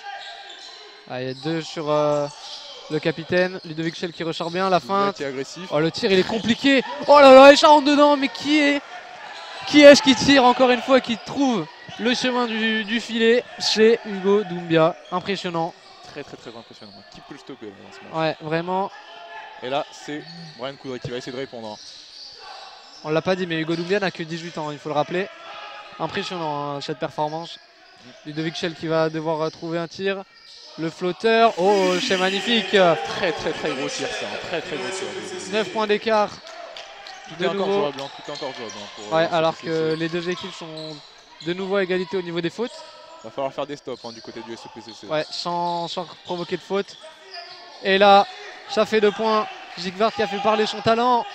Ah, il y a 2 sur le capitaine. Ludovic Schell qui recharge bien, la feinte. Qui est agressif. Oh, le tir il est compliqué. Oh là là, Echardt rentre dedans, mais qui est-ce qui tire encore une fois et qui trouve le chemin du filet? C'est Hugo Doumbia. Impressionnant. Très impressionnant. Qui peut le stopper dans ce match? Ouais, vraiment. Et là c'est Brian Coudray qui va essayer de répondre. On l'a pas dit, mais Hugo Doumbia n'a que 18 ans, il faut le rappeler. Impressionnant hein, cette performance. Ludovic Schell qui va devoir trouver un tir. Le flotteur, oh c'est magnifique. Très gros tir ça, très gros tir. 9 points d'écart. Tout est encore jouable, hein, tout est encore jouable. Hein, ouais, alors que les deux équipes sont de nouveau à égalité au niveau des fautes. Va falloir faire des stops hein, du côté du SOPCC. Ouais, sans provoquer de faute. Et là, ça fait 2 points. Jigvar qui a fait parler son talent.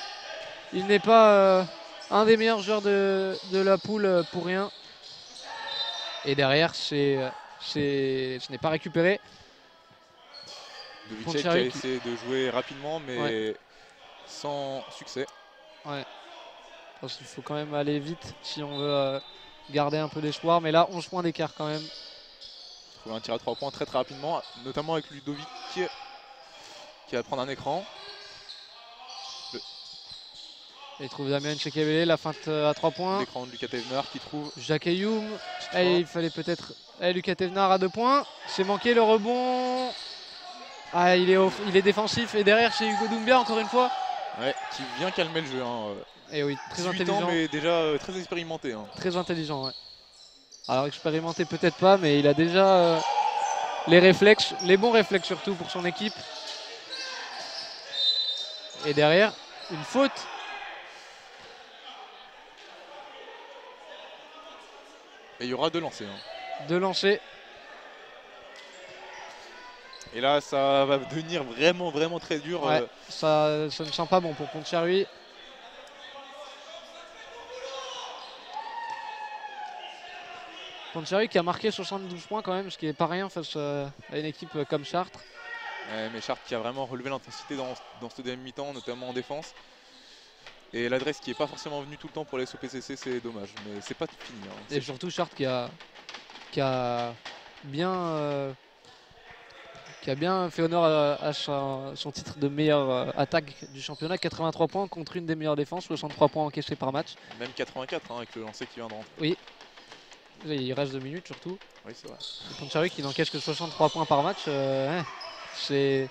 Il n'est pas un des meilleurs joueurs de la poule pour rien. Et derrière, ce n'est pas récupéré. Ludovic qui a essayé de jouer rapidement, mais sans succès. Ouais. Parce qu'il faut quand même aller vite si on veut garder un peu d'espoir. Mais là, 11 points d'écart quand même. Trouver un tir à 3 points très rapidement, notamment avec Ludovic qui va prendre un écran. Il trouve Damien Chekebele, la feinte à 3 points. L'écran de Lucas Thévenard qui trouve Jacques Ayoum. Il fallait peut-être. Lucas Thévenard à 2 points. C'est manqué le rebond. Ah, il est défensif. Et derrière, c'est Hugo Doumbia encore une fois. Ouais, qui vient calmer le jeu. Hein. Et oui, très intelligent. Ans, mais déjà très expérimenté. Hein. Très intelligent, ouais. Alors expérimenté peut-être pas, mais il a déjà les réflexes, les bons réflexes surtout pour son équipe. Et derrière, une faute. Et il y aura 2 lancers. Hein. 2 lancers. Et là, ça va devenir vraiment très dur. Ouais, ça ne sent pas bon pour Pontcharry. Pontcharry qui a marqué 72 points quand même, ce qui n'est pas rien face à une équipe comme Chartres. Ouais, mais Chartres qui a vraiment relevé l'intensité dans ce deuxième mi-temps, notamment en défense. Et l'adresse qui n'est pas forcément venue tout le temps pour les SOPCC, c'est dommage, mais c'est pas fini. Hein. Et surtout Chartres qui a bien fait honneur à son titre de meilleure attaque du championnat. 83 points contre une des meilleures défenses, 63 points encaissés par match. Même 84 hein, avec le lancer qui vient de rentrer. Oui, il reste 2 minutes surtout. Oui, c'est vrai. Pontcharry qui n'encaisse que 63 points par match, ce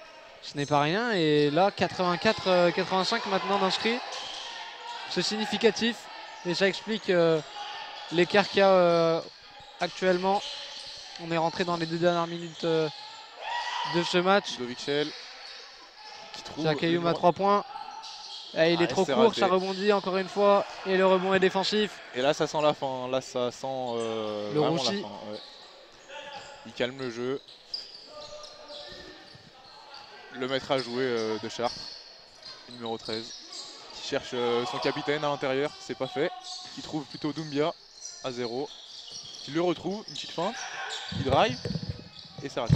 n'est pas rien. Et là, 84-85 maintenant d'inscrits. C'est significatif et ça explique l'écart qu'il y a actuellement. On est rentré dans les 2 dernières minutes de ce match. Ludovic Schell qui trouve Jacques Ayoum à 3 points. Et il est trop court, ça rebondit encore une fois et le rebond est défensif. Et là ça sent la fin, là ça sent le vraiment Rouchy. la fin. Ouais. Il calme le jeu. Le maître à jouer de Chartres, numéro 13. Qui cherche son capitaine à l'intérieur, c'est pas fait. Qui trouve plutôt Doumbia à 0. Qui le retrouve, une petite feinte. Qui drive et ça rate.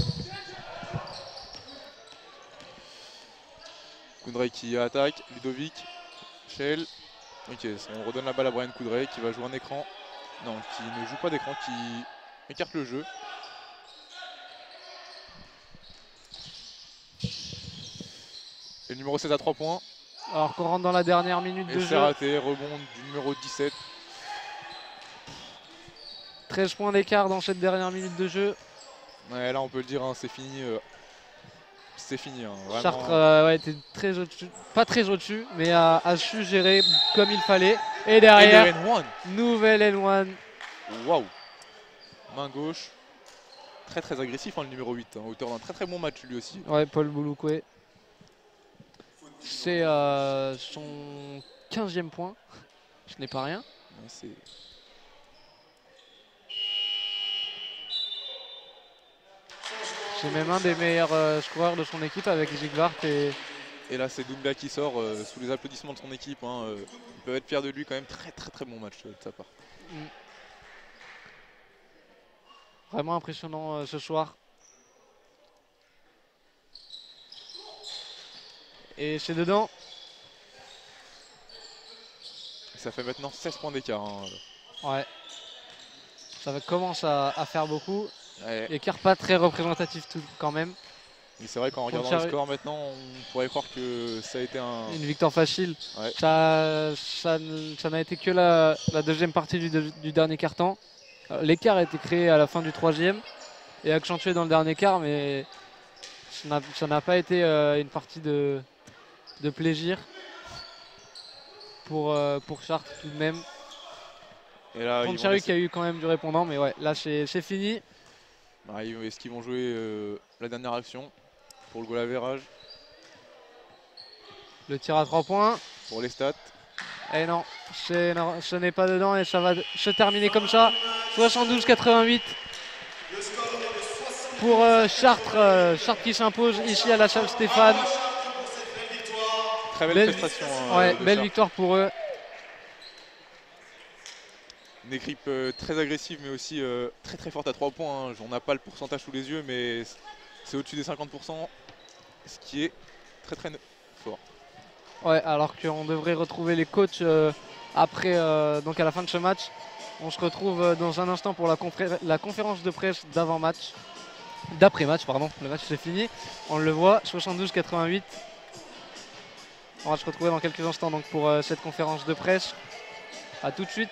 Coudray qui attaque, Ludovic, Schell. Ok, on redonne la balle à Brian Coudray qui va jouer un écran. Non, qui ne joue pas d'écran, qui écarte le jeu. Et le numéro 16 à 3 points. Alors qu'on rentre dans la dernière minute de jeu. Et c'est raté, rebond du numéro 17. 13 points d'écart dans cette dernière minute de jeu. Ouais, là on peut le dire, hein, c'est fini. C'est fini. Hein, vraiment. Chartres était très au-dessus, pas très au-dessus, mais a su gérer comme il fallait. Et derrière, nouvelle N1. Waouh. Main gauche. Très agressif hein, le numéro 8. Hein, auteur d'un très bon match lui aussi. Ouais, Paul Bouloukoué. C'est son 15e point. Ce n'est pas rien. Ouais, c'est même un des meilleurs scoreurs de son équipe avec Zigvart et là, c'est Doumbia qui sort sous les applaudissements de son équipe. Hein, ils peuvent être fiers de lui quand même. Très bon match de sa part. Vraiment impressionnant ce soir. Et c'est dedans. Ça fait maintenant 16 points d'écart. Hein. Ouais. Ça commence à faire beaucoup. Ouais. Écart pas très représentatif tout quand même. Mais c'est vrai qu'en regardant le score maintenant, on pourrait croire que ça a été une victoire facile. Ouais. Ça n'a été que la deuxième partie du dernier quart-temps. L'écart a été créé à la fin du troisième et accentué dans le dernier quart, mais ça n'a pas été une partie de plaisir pour Chartres tout de même. Et là, Pontcharru qui a eu quand même du répondant, mais ouais, là c'est fini. Ah, est-ce qu'ils vont jouer la dernière action pour le goal average? Le tir à 3 points. Pour les stats. Et non, ce n'est pas dedans et ça va se terminer comme ça. 72-88 pour Chartres. Chartres qui s'impose ici à la salle Stéphane. Très belle prestation. Ouais, belle victoire pour eux. Une équipe très agressive mais aussi très forte à 3 points. Hein. On n'a pas le pourcentage sous les yeux mais c'est au-dessus des 50%. Ce qui est très fort. Ouais, alors qu'on devrait retrouver les coachs après, donc à la fin de ce match. On se retrouve dans un instant pour la conférence de presse d'avant-match. D'après-match, pardon. Le match c'est fini. On le voit, 72-88. On va se retrouver dans quelques instants donc, pour cette conférence de presse. A tout de suite.